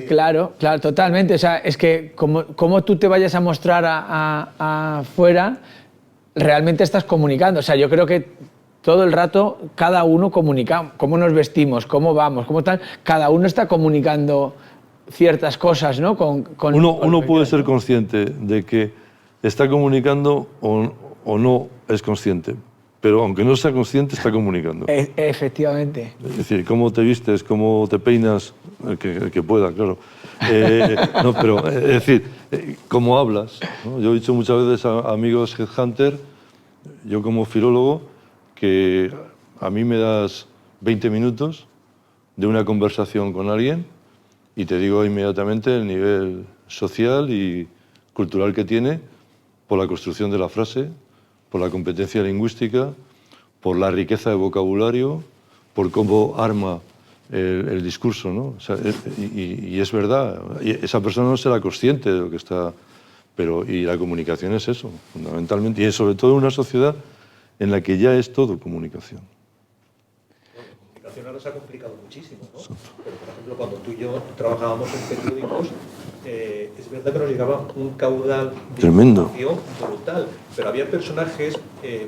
Claro, totalmente. O sea, es que como tú te vayas a mostrar afuera, realmente estás comunicando. O sea, yo creo que todo el rato cada uno comunica. Cómo nos vestimos, cómo vamos, cómo tal. Cada uno está comunicando ciertas cosas, ¿no? Uno puede ser consciente de que está comunicando o no es consciente, pero aunque no sea consciente, está comunicando. Efectivamente. Es decir, cómo te vistes, cómo te peinas, el que pueda, claro. No, pero, es decir, cómo hablas, ¿no? Yo he dicho muchas veces a amigos headhunter, yo como filólogo, que a mí me das 20 minutos de una conversación con alguien y te digo inmediatamente el nivel social y cultural que tiene por la construcción de la frase, por la competencia lingüística, por la riqueza de vocabulario, por cómo arma el discurso, ¿no? O sea, y es verdad, y esa persona no será consciente de lo que está... y la comunicación es eso, fundamentalmente, y sobre todo en una sociedad en la que ya es todo comunicación. La comunicación ahora se ha complicado muchísimo, ¿no? Pero, por ejemplo, cuando tú y yo trabajábamos en periódicos, es verdad que nos llegaba un caudal de tremendo, información brutal, pero había personajes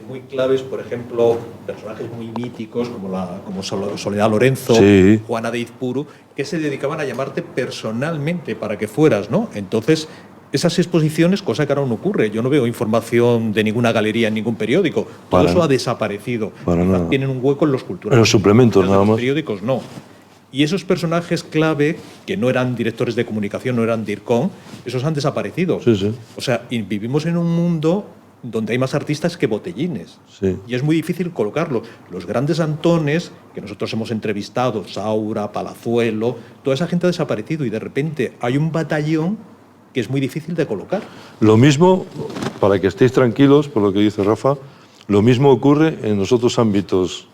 muy claves, por ejemplo, personajes muy míticos como Soledad Lorenzo, sí, Juana de Izpuru, que se dedicaban a llamarte personalmente para que fueras, ¿no? Entonces, esas exposiciones, cosa que ahora no ocurre. Yo no veo información de ninguna galería en ningún periódico. Todo eso ha desaparecido. Tienen un hueco en los culturales. En los suplementos, nada más. Los periódicos no. Y esos personajes clave, que no eran directores de comunicación, no eran DIRCOM, esos han desaparecido. Sí, sí. O sea, vivimos en un mundo donde hay más artistas que botellines. Sí. Y es muy difícil colocarlo. Los grandes Antones, que nosotros hemos entrevistado, Saura, Palazuelo, toda esa gente ha desaparecido y de repente hay un batallón que es muy difícil de colocar. Lo mismo, para que estéis tranquilos por lo que dice Rafa, lo mismo ocurre en los otros ámbitos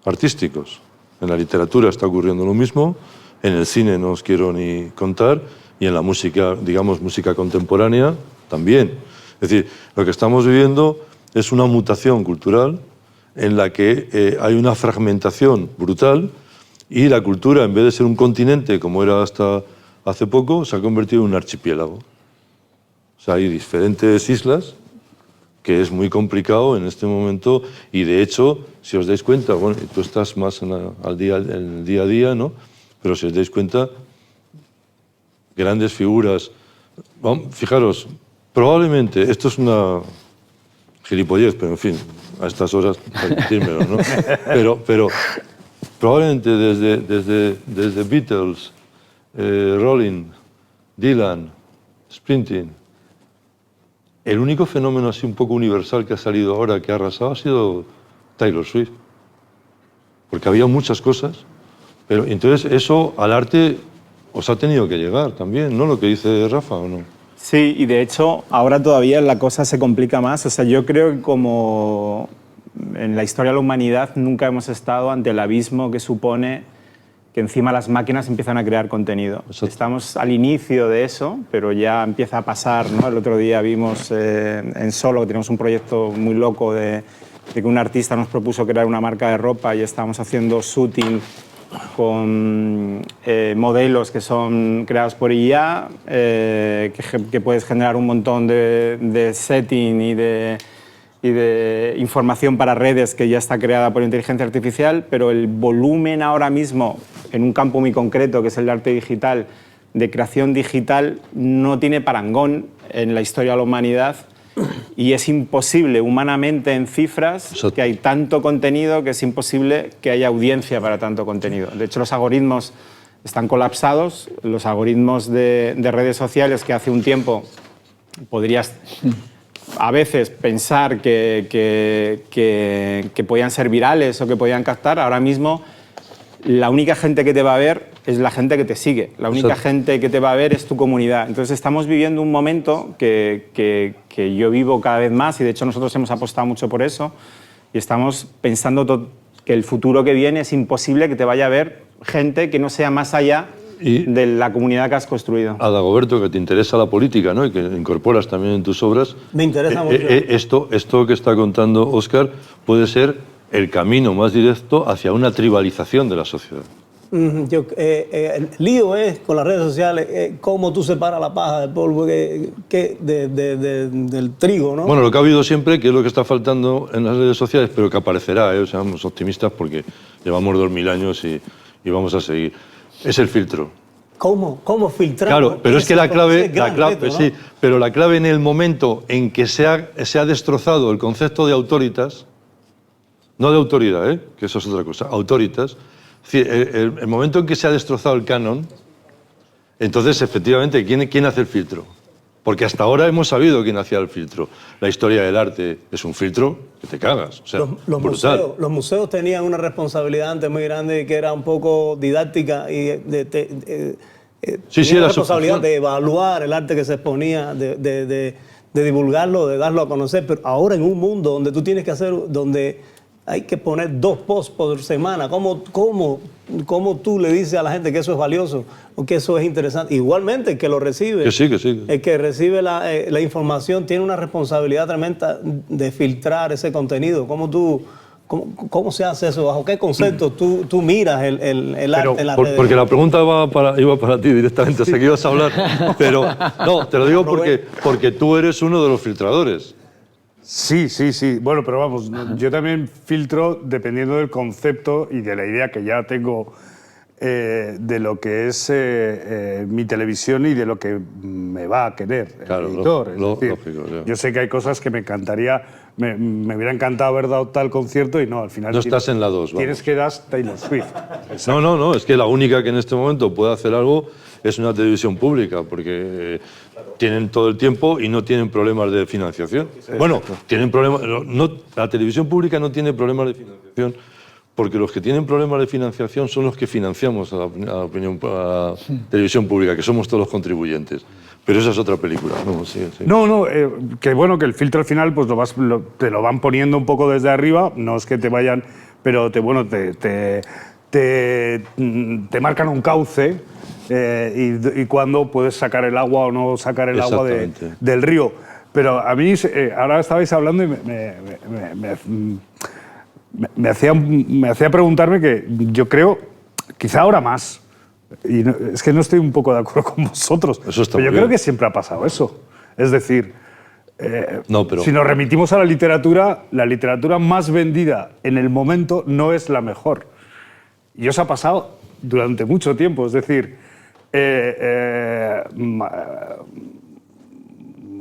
artísticos. En la literatura está ocurriendo lo mismo, en el cine no os quiero ni contar, y en la música, digamos, música contemporánea, también. Es decir, lo que estamos viviendo es una mutación cultural en la que hay una fragmentación brutal y la cultura, en vez de ser un continente como era hasta hace poco, se ha convertido en un archipiélago. O sea, hay diferentes islas que es muy complicado en este momento y, de hecho, si os dais cuenta, bueno, tú estás más en el día a día, ¿no? Pero si os dais cuenta, grandes figuras... Fijaros, probablemente, esto es una gilipollez, pero en fin, a estas horas, permitírmelo, ¿no? Pero probablemente desde Beatles, Rolling, Dylan, Springsteen, el único fenómeno así un poco universal que ha salido ahora, que ha arrasado, ha sido Taylor Swift. Porque había muchas cosas, pero entonces eso al arte os ha tenido que llegar también, ¿no? Lo que dice Rafa, ¿o no? Sí, y de hecho ahora todavía la cosa se complica más. O sea, yo creo que como en la historia de la humanidad nunca hemos estado ante el abismo que supone que encima las máquinas empiezan a crear contenido. Exacto. Estamos al inicio de eso, pero ya empieza a pasar, ¿no? El otro día vimos en Solo, que tenemos un proyecto muy loco de que un artista nos propuso crear una marca de ropa y estábamos haciendo shooting con modelos que son creados por IA, que puedes generar un montón de setting y de información para redes que ya está creada por inteligencia artificial, pero el volumen ahora mismo, en un campo muy concreto, que es el de arte digital, de creación digital, no tiene parangón en la historia de la humanidad y es imposible humanamente en cifras. Exacto. Que hay tanto contenido que es imposible que haya audiencia para tanto contenido. De hecho, los algoritmos están colapsados, los algoritmos de redes sociales que hace un tiempo podrías a veces pensar que podían ser virales o que podían captar, ahora mismo la única gente que te va a ver es la gente que te sigue, la única gente que te va a ver es tu comunidad. Entonces estamos viviendo un momento que yo vivo cada vez más y de hecho nosotros hemos apostado mucho por eso y estamos pensando que el futuro que viene es imposible que te vaya a ver gente que no sea más allá de la comunidad que has construido. Adagoberto, que te interesa la política, ¿no? Y que incorporas también en tus obras. Me interesa mucho. Esto que está contando Óscar puede ser el camino más directo hacia una tribalización de la sociedad. El lío es con las redes sociales, cómo tú separas la paja del polvo del trigo, ¿no? Bueno, lo que ha habido siempre, que es lo que está faltando en las redes sociales, pero que aparecerá, seamos optimistas porque llevamos 2000 años y vamos a seguir. Es el filtro. ¿Cómo filtrar? Claro, pero es que la clave, reto, ¿no? Sí, pero la clave en el momento en que se ha destrozado el concepto de autoritas, no de autoridad, que eso es otra cosa, autoritas. Es decir, el momento en que se ha destrozado el canon, entonces, efectivamente, ¿quién hace el filtro? Porque hasta ahora hemos sabido quién hacía el filtro. La historia del arte es un filtro que te cagas. O sea, los museos tenían una responsabilidad antes muy grande que era un poco didáctica y la responsabilidad de evaluar el arte que se exponía, de divulgarlo, de darlo a conocer. Pero ahora en un mundo donde tú tienes que hacer, donde hay que poner 2 posts por semana, ¿cómo tú le dices a la gente que eso es valioso o que eso es interesante? Igualmente el que lo recibe, que sí. El que recibe la información tiene una responsabilidad tremenda de filtrar ese contenido. ¿Cómo se hace eso? ¿Bajo qué conceptos tú miras el arte en la red? Porque la pregunta iba para ti directamente, sé que ibas a hablar, pero no, te lo digo porque tú eres uno de los filtradores. Sí. Bueno, pero vamos, yo también filtro dependiendo del concepto y de la idea que ya tengo de lo que es mi televisión y de lo que me va a querer el editor. Lógico, yo sé que hay cosas que me encantaría, me hubiera encantado haber dado tal concierto y no, al final... No estás en la 2. Tienes que dar Taylor Swift. No, es que la única que en este momento puede hacer algo es una televisión pública, porque tienen todo el tiempo y no tienen problemas de financiación. Bueno, tienen problemas... la televisión pública no tiene problemas de financiación, porque los que tienen problemas de financiación son los que financiamos a la televisión pública, que somos todos los contribuyentes. Pero esa es otra película. Que bueno, que el filtro al final pues te lo van poniendo un poco desde arriba, no es que te vayan, pero te marcan un cauce y cuándo puedes sacar el agua o no sacar el agua del río. Pero a mí, ahora estabais hablando y me hacía preguntarme que yo creo, quizá ahora más, y es que no estoy un poco de acuerdo con vosotros, pero yo creo que siempre ha pasado eso. Es decir, si nos remitimos a la literatura más vendida en el momento no es la mejor. Y eso ha pasado durante mucho tiempo. Es decir,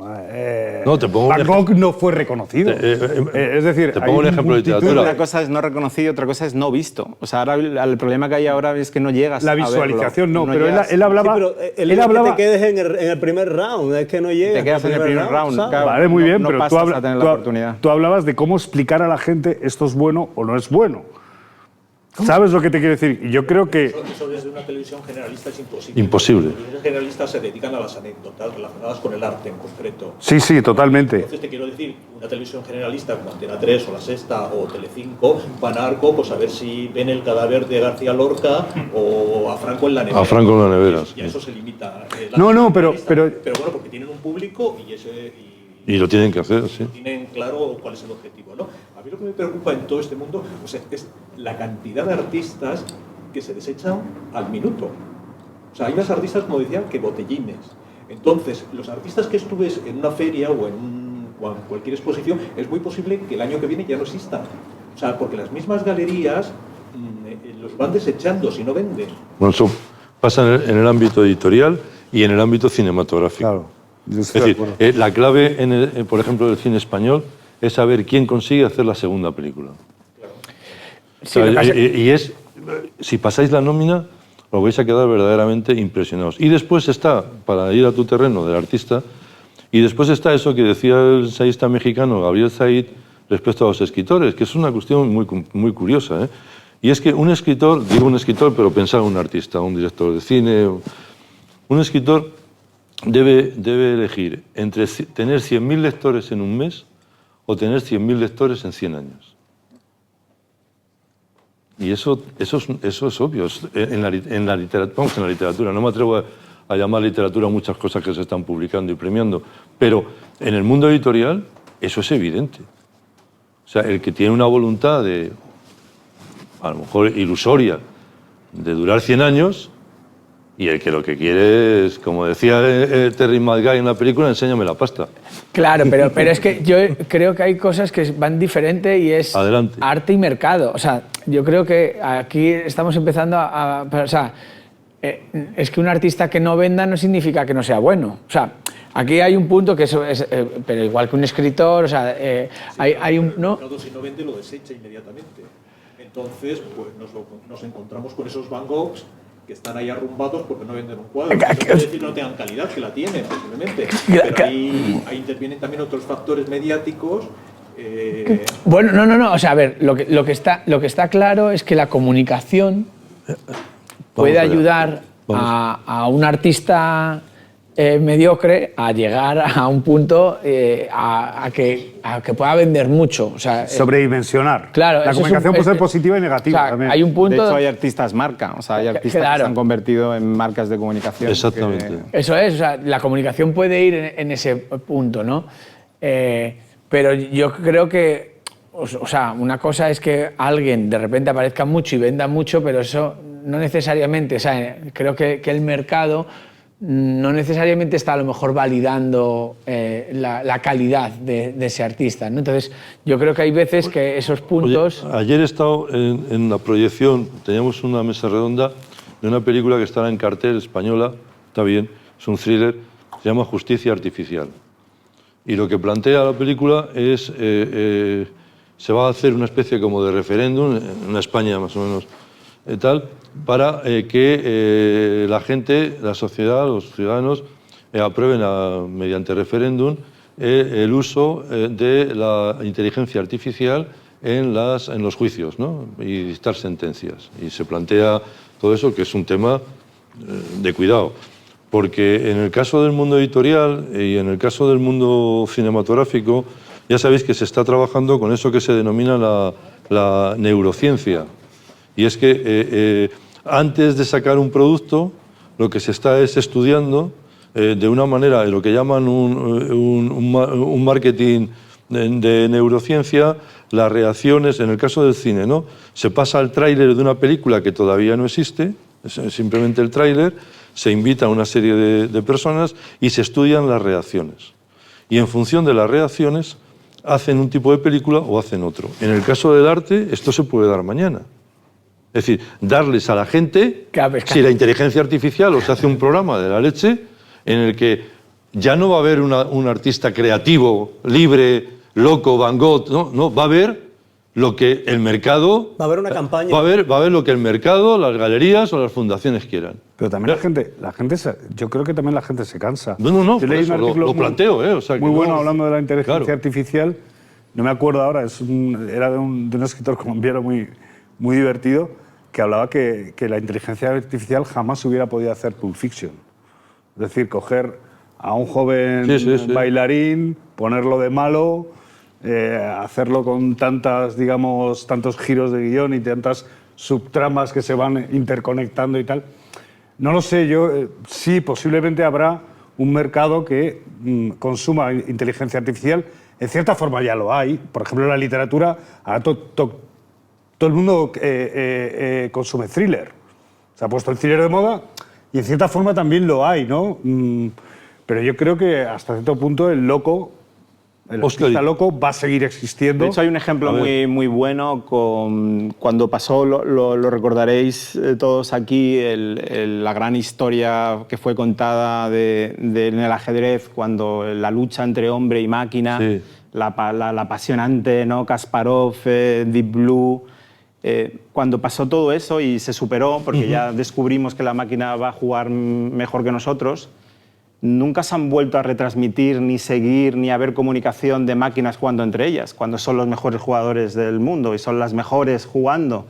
Van Gogh no fue reconocido. Es decir, te pongo un ejemplo de literatura. Una cosa es no reconocido, otra cosa es no visto. O sea, ahora el problema que hay ahora es que no llegas la visualización, a verlo. Pero él hablaba... Sí, pero él hablaba que te quedes en el primer round, es que no llegas. Te quedas en el primer round. Claro, vale, muy bien, pero tú hablabas de cómo explicar a la gente esto es bueno o no es bueno. ¿Sabes lo que te quiero decir? Y yo creo que... Eso desde una televisión generalista es imposible. Imposible. Las televisiones generalistas se dedican a las anécdotas relacionadas con el arte en concreto. Sí, totalmente. Entonces te quiero decir, una televisión generalista como Antena 3 o La Sexta o Telecinco van a Arco pues a ver si ven el cadáver de García Lorca o a Franco en la nevera. A Franco en la nevera. Y a eso se limita. Pero bueno, porque tienen un público y lo tienen que hacer, sí. Tienen claro cuál es el objetivo, ¿no? A mí lo que me preocupa en todo este mundo es la cantidad de artistas que se desechan al minuto. O sea, hay más artistas, como decían, que botellines. Entonces, los artistas que estuves en una feria o en cualquier exposición, es muy posible que el año que viene ya no existan. O sea, porque las mismas galerías los van desechando si no venden. Bueno, eso pasa en el ámbito editorial y en el ámbito cinematográfico. Claro. Es decir, la clave, por ejemplo, del cine español es saber quién consigue hacer la segunda película. Sí, o sea, si pasáis la nómina, os vais a quedar verdaderamente impresionados. Y después está, para ir a tu terreno del artista, y después está eso que decía el ensayista mexicano Gabriel Said respecto a los escritores, que es una cuestión muy curiosa, ¿eh? Y es que un escritor, digo un escritor, pero pensar en un artista, un director de cine, un escritor debe elegir entre tener 100.000 lectores en un mes o tener 100.000 lectores en 100 años. Y eso es obvio. En la literatura, no me atrevo a llamar literatura muchas cosas que se están publicando y premiando, pero en el mundo editorial eso es evidente. O sea, el que tiene una voluntad a lo mejor ilusoria, de durar 100 años, y el que lo que quiere es, como decía Terry McGuire en la película, enséñame la pasta. Claro, pero es que yo creo que hay cosas que van diferente y es arte y mercado. O sea, yo creo que aquí estamos empezando o sea, es que un artista que no venda no significa que no sea bueno. O sea, aquí hay un punto que eso es, pero igual que un escritor, o sea, hay un... ¿no? Si no vende, lo desecha inmediatamente. Entonces, pues nos encontramos con esos Van Goghs que están ahí arrumbados porque no venden un cuadro. No quiere decir que no tengan calidad, que la tienen, posiblemente. Pero ahí intervienen también otros factores mediáticos. Bueno, no. O sea, a ver, lo que está claro es que la comunicación puede ayudar a un artista mediocre a llegar a un punto a que pueda vender mucho. O sea, sobredimensionar. Claro, la comunicación puede ser positiva y negativa, o sea, también. Hay un punto, de hecho, hay artistas marca, o sea, hay artistas que se han convertido en marcas de comunicación. Exactamente. Eso es, o sea, la comunicación puede ir en ese punto, ¿no? Pero yo creo que, o sea, una cosa es que alguien de repente aparezca mucho y venda mucho, pero eso no necesariamente, o sea, creo que el mercado no necesariamente está a lo mejor validando la calidad de ese artista, ¿no? Entonces, yo creo que hay veces que esos puntos... Oye, ayer he estado en la proyección, teníamos una mesa redonda de una película que estará en cartel, española, está bien, es un thriller, se llama Justicia Artificial. Y lo que plantea la película es, se va a hacer una especie como de referéndum, en una España más o menos tal, para que la gente, la sociedad, los ciudadanos, aprueben mediante referéndum el uso de la inteligencia artificial en los juicios, ¿no? Y dictar sentencias. Y se plantea todo eso, que es un tema de cuidado. Porque en el caso del mundo editorial y en el caso del mundo cinematográfico, ya sabéis que se está trabajando con eso que se denomina la neurociencia. Y es que antes de sacar un producto, lo que se está es estudiando de una manera, lo que llaman un marketing de neurociencia, las reacciones, en el caso del cine, ¿no? Se pasa al tráiler de una película que todavía no existe, es simplemente el tráiler, se invita a una serie de personas y se estudian las reacciones. Y en función de las reacciones, hacen un tipo de película o hacen otro. En el caso del arte, esto se puede dar mañana. Es decir, darles a la gente, si la inteligencia artificial os hace un programa de la leche, en el que ya no va a haber un artista creativo, libre, loco, Van Gogh, no, va a haber lo que el mercado... Va a haber una campaña. Va a haber lo que el mercado, las galerías o las fundaciones quieran. Pero también la gente yo creo que también la gente se cansa. No, yo leí un artículo lo planteo, o sea, muy que bueno hablando de la inteligencia artificial. No me acuerdo ahora, era de un escritor colombiano muy divertido, que hablaba que la inteligencia artificial jamás hubiera podido hacer Pulp Fiction. Es decir, coger a un joven bailarín, ponerlo de malo, hacerlo con tantos giros de guión y tantas subtramas que se van interconectando y tal. No lo sé, sí, posiblemente habrá un mercado que consuma inteligencia artificial. En cierta forma ya lo hay. Por ejemplo, en la literatura, ahora todo el mundo consume thriller. Se ha puesto el thriller de moda y en cierta forma también lo hay, ¿no? Pero yo creo que hasta cierto punto el artista loco va a seguir existiendo. De hecho, hay un ejemplo muy bueno cuando pasó, lo recordaréis todos aquí, la gran historia que fue contada en el ajedrez, cuando la lucha entre hombre y máquina, la apasionante, ¿no? Kasparov, Deep Blue. Cuando pasó todo eso y se superó, porque ya descubrimos que la máquina va a jugar mejor que nosotros, nunca se han vuelto a retransmitir, ni seguir, ni haber comunicación de máquinas jugando entre ellas, cuando son los mejores jugadores del mundo y son las mejores jugando.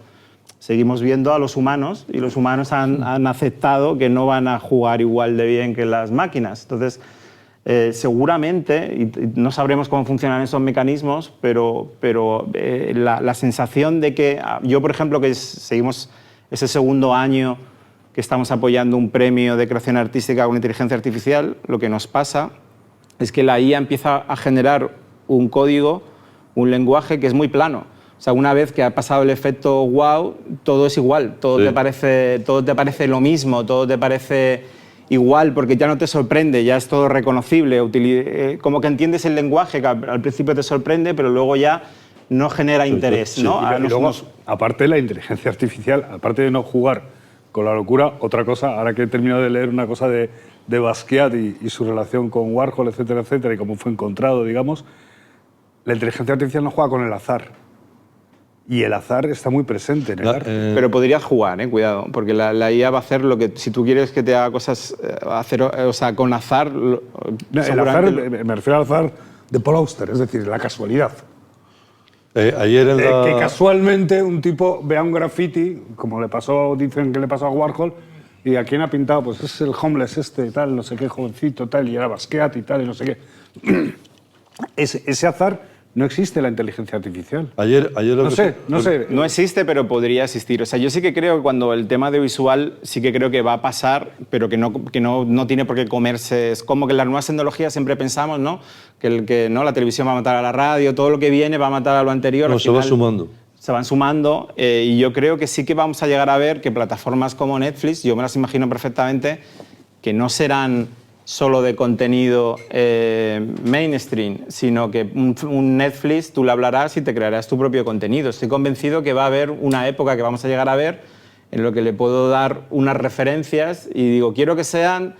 Seguimos viendo a los humanos y los humanos han aceptado que no van a jugar igual de bien que las máquinas. Entonces, seguramente, y no sabremos cómo funcionan esos mecanismos, pero la sensación de que yo, por ejemplo, que seguimos ese segundo año que estamos apoyando un premio de creación artística con inteligencia artificial, lo que nos pasa es que la IA empieza a generar un código, un lenguaje que es muy plano. O sea, una vez que ha pasado el efecto wow, todo es igual, todo te parece lo mismo, todo te parece igual, porque ya no te sorprende, ya es todo reconocible. Como que entiendes el lenguaje, que al principio te sorprende, pero luego ya no genera interés, ¿no? Y luego, aparte de la inteligencia artificial, aparte de no jugar con la locura. Otra cosa, ahora que he terminado de leer una cosa de Basquiat y su relación con Warhol, etcétera, etcétera, y cómo fue encontrado, digamos, la inteligencia artificial no juega con el azar. Y el azar está muy presente en el arte. Pero podrías jugar, cuidado, porque la IA va a hacer lo que, si tú quieres que te haga cosas, o sea, con azar... El azar, me refiero al azar de Paul Auster, es decir, la casualidad. Ayer que casualmente un tipo vea un graffiti, como dicen que le pasó a Warhol, y a quién ha pintado, pues es el homeless este, tal, no sé qué, jovencito, tal, y era Basquiat y tal, y no sé qué. Ese azar no existe en la inteligencia artificial. Ayer no sé. No existe, pero podría existir. O sea, yo sí que creo que cuando el tema de visual sí que creo que va a pasar, pero que no tiene por qué comerse. Es como que en las nuevas tecnologías siempre pensamos, ¿no? Que ¿no? La televisión va a matar a la radio, todo lo que viene va a matar a lo anterior. No, se va sumando. Se van sumando y yo creo que sí que vamos a llegar a ver que plataformas como Netflix, yo me las imagino perfectamente, que no serán solo de contenido mainstream, sino que un Netflix tú le hablarás y te crearás tu propio contenido. Estoy convencido que va a haber una época que vamos a llegar a ver en lo que le puedo dar unas referencias y digo, quiero que sean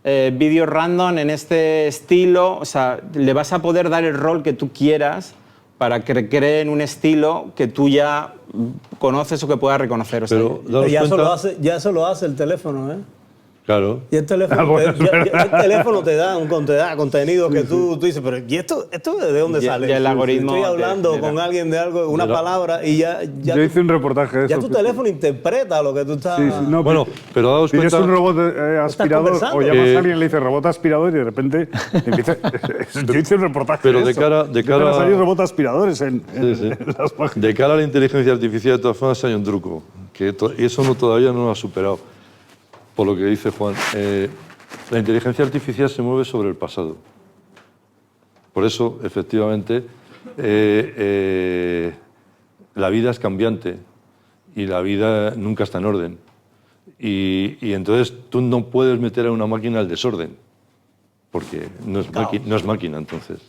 vídeos random en este estilo, o sea, le vas a poder dar el rol que tú quieras para que creen un estilo que tú ya conoces o que puedas reconocer. O sea, pero ya eso lo hace el teléfono, ¿eh? Claro. Y el teléfono, el teléfono te da contenido que tú dices, pero ¿y esto de dónde sale? Ya el algoritmo. Estoy hablando con alguien de algo, una palabra, y ya yo hice un reportaje de eso. Ya tu teléfono interpreta lo que tú estás... No, bueno, pero daos cuenta... Tienes un robot aspirador, o llamas a alguien y le dice robot aspirador y de repente empieza... Yo hice un reportaje pero de cara a salir robot aspiradores en las páginas. De cara a la inteligencia artificial, de todas formas, hay un truco, y eso todavía no lo ha superado. Por lo que dice Juan, la inteligencia artificial se mueve sobre el pasado. Por eso, efectivamente, la vida es cambiante y la vida nunca está en orden. Y entonces tú no puedes meter a una máquina al desorden, porque no es máquina entonces.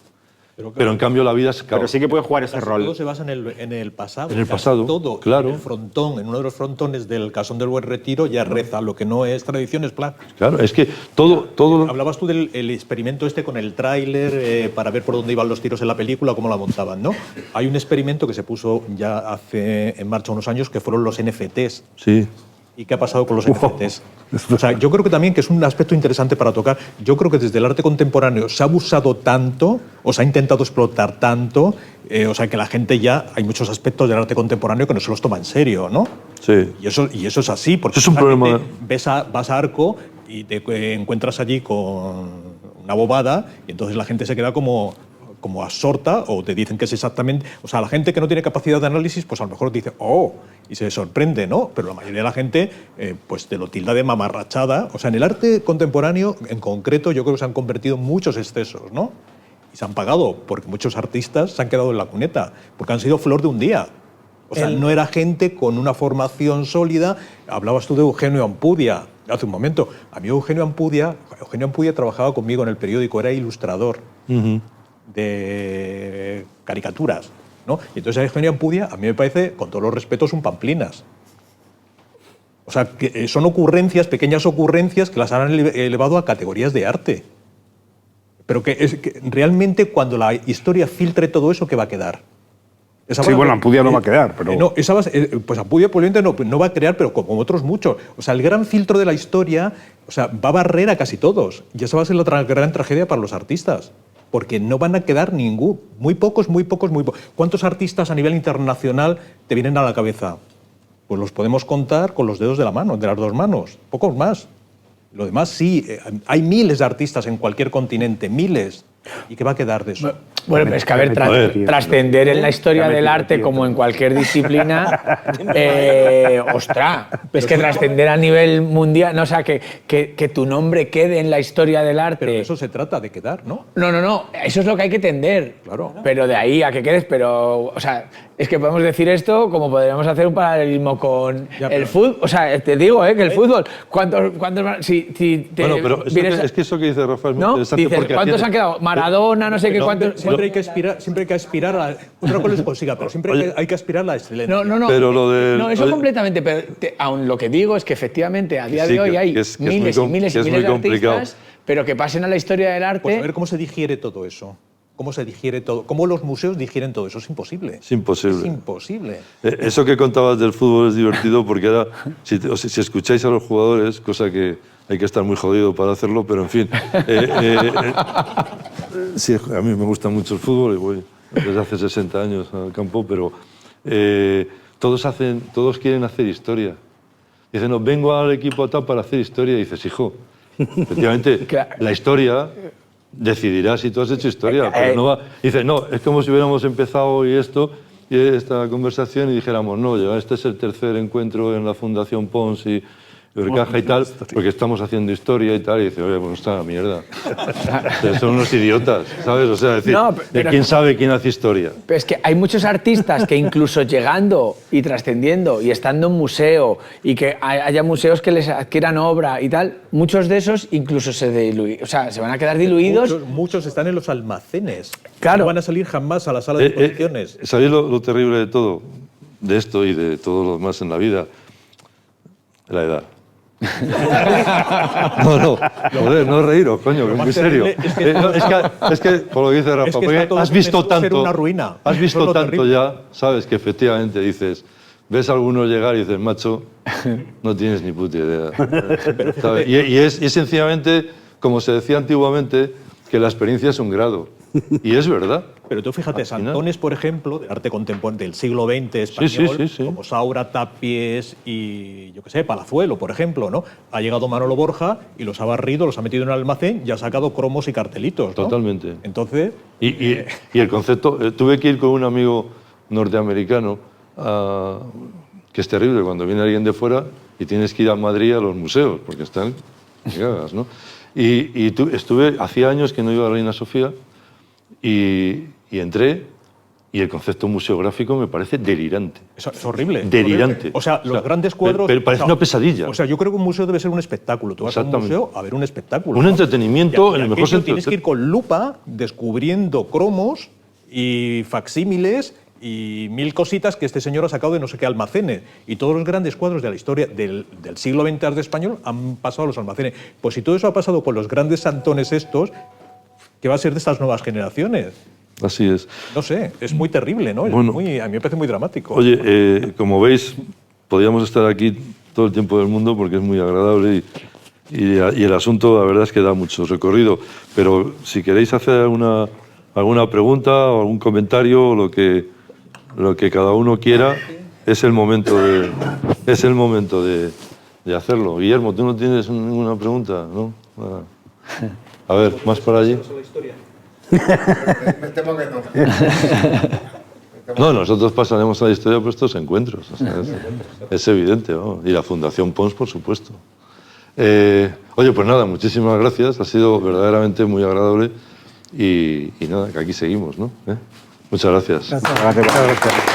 Pero en cambio la vida es caos. Pero sí que puede jugar ese rol. Todo se basa en el pasado. En el pasado, todo, claro. En el frontón, en uno de los frontones del Casón del Buen Retiro ya reza, lo que no es tradición es plan. Claro, es que todo... Hablabas tú del experimento este con el tráiler para ver por dónde iban los tiros en la película, cómo la montaban, ¿no? Hay un experimento que se puso ya hace en marcha unos años que fueron los NFTs. Sí. ¿Y qué ha pasado con los NFTs? O sea, yo creo que también que es un aspecto interesante para tocar. Yo creo que desde el arte contemporáneo se ha abusado tanto, o se ha intentado explotar tanto, o sea, que la gente ya... Hay muchos aspectos del arte contemporáneo que no se los toma en serio, ¿no? Sí. Y eso es así, porque es un problema. Vas a Arco y te encuentras allí con una bobada y entonces la gente se queda como absorta o te dicen que es exactamente... O sea, la gente que no tiene capacidad de análisis, pues a lo mejor dice, ¡oh! Y se sorprende, ¿no? Pero la mayoría de la gente, pues te lo tilda de mamarrachada. O sea, en el arte contemporáneo, en concreto, yo creo que se han convertido en muchos excesos, ¿no? Y se han pagado, porque muchos artistas se han quedado en la cuneta, porque han sido flor de un día. O sea, no era gente con una formación sólida. Hablabas tú de Eugenio Ampudia hace un momento. A mí Eugenio Ampudia trabajaba conmigo en el periódico, era ilustrador. De caricaturas, ¿no? Y entonces Eugenio Ampudia, a mí me parece, con todos los respetos, un pamplinas. O sea, que son ocurrencias, pequeñas ocurrencias que las han elevado a categorías de arte. Pero que realmente cuando la historia filtre todo eso, ¿qué va a quedar? Sí, bueno, Ampudia no va a quedar, pero... No, pues Ampudia probablemente no va a crear, pero como otros muchos. O sea, el gran filtro de la historia, o sea, va a barrer a casi todos. Y esa va a ser la gran tragedia para los artistas. Porque no van a quedar muy pocos. ¿Cuántos artistas a nivel internacional te vienen a la cabeza? Pues los podemos contar con los dedos de la mano, de las dos manos, pocos más. Lo demás sí, hay miles de artistas en cualquier continente, miles. ¿Y qué va a quedar de eso? Bueno, pero es que, a ver, trascender en la historia del arte como en cualquier disciplina, ostras, es que trascender a nivel mundial, no, o sea, que tu nombre quede en la historia del arte. Pero eso se trata de quedar, ¿no? No, eso es lo que hay que tender. Claro. Pero de ahí a que quedes, o sea, es que podemos decir esto como podríamos hacer un paralelismo con el fútbol. O sea, te digo, que el fútbol, ¿cuántos bueno, pero es que eso que dice Rafael es muy interesante. Dices, porque ¿cuántos han quedado? Maradona, no sé qué cuánto... Siempre hay que aspirar a... Otra cosa se consiga, pero siempre hay que aspirar a la excelencia. No, pero lo de, no, eso completamente, pero aún lo que digo es que efectivamente a día de hoy hay miles y miles de artistas, pero que pasen a la historia del arte... Pues a ver cómo se digiere todo eso. ¿Cómo se digiere todo? ¿Cómo los museos digieren todo eso? Es imposible. Es imposible. Es imposible. Eso que contabas del fútbol es divertido porque ahora, si escucháis a los jugadores, cosa que hay que estar muy jodido para hacerlo, pero en fin. Sí, a mí me gusta mucho el fútbol y voy desde hace 60 años al campo, pero todos quieren hacer historia. Dicen, no, vengo al equipo tal para hacer historia. Y dices, hijo, efectivamente, la historia decidirá si tú has hecho historia. Pero no va. Dices, no, es como si hubiéramos empezado hoy esta conversación y dijéramos, no, ya este es el tercer encuentro en la Fundación Pons y Urcaja y tal, porque estamos haciendo historia y tal, y dice, oye, pues no está la mierda. O sea, son unos idiotas, ¿sabes? O sea, decir, no, pero ¿quién sabe quién hace historia? Pero es que hay muchos artistas que incluso llegando y trascendiendo y estando en museo y que haya museos que les adquieran obra y tal, muchos de esos incluso se van a quedar diluidos. Muchos están en los almacenes. Claro. No van a salir jamás a la sala de exposiciones. ¿Sabéis lo terrible de todo? De esto y de todo lo demás en la vida. La edad. No, joder, no reíros, coño, que es muy serio. Es que, por lo que dice Rafa, porque has visto tanto, has visto tanto ya, sabes, que efectivamente dices, ves a alguno llegar y dices, macho, no tienes ni puta idea. ¿Sabes? Y es sencillamente, como se decía antiguamente, que la experiencia es un grado. Y es verdad. Pero tú fíjate, santones, por ejemplo, de arte contemporáneo del siglo XX español, como Saura, Tapies y, yo qué sé, Palazuelo, por ejemplo, ¿no? Ha llegado Manolo Borja y los ha barrido, los ha metido en el almacén y ha sacado cromos y cartelitos, ¿no? Totalmente. Entonces... Y el concepto... tuve que ir con un amigo norteamericano, que es terrible cuando viene alguien de fuera y tienes que ir a Madrid a los museos, porque están... Cagas, ¿no? Estuve... Hacía años que no iba a la Reina Sofía y entré y el concepto museográfico me parece delirante. Es horrible. Delirante. Horrible. O sea, los grandes cuadros... Pero parece una pesadilla. O sea, yo creo que un museo debe ser un espectáculo. Tú vas a un museo a ver un espectáculo. Un entretenimiento en el mejor sentido. Tienes que ir con lupa descubriendo cromos y facsímiles y mil cositas que este señor ha sacado de no sé qué almacenes. Y todos los grandes cuadros de la historia del siglo XX arte español han pasado a los almacenes. Pues si todo eso ha pasado con los grandes santones estos, ¿qué va a ser de estas nuevas generaciones? Así es. No sé, es muy terrible, ¿no? Bueno, a mí me parece muy dramático. Oye, como veis, podríamos estar aquí todo el tiempo del mundo porque es muy agradable y el asunto, la verdad es que da mucho recorrido. Pero si queréis hacer alguna pregunta o algún comentario o lo que cada uno quiera, es el momento de hacerlo. Guillermo, ¿tú no tienes ninguna pregunta? ¿No? A ver, más para allí. Me temo que no. No, nosotros pasaremos a la historia por estos encuentros. O sea, es evidente, ¿no? Y la Fundación Pons, por supuesto. Oye, pues nada, muchísimas gracias. Ha sido verdaderamente muy agradable. Y nada, que aquí seguimos, ¿no? Muchas gracias. Gracias.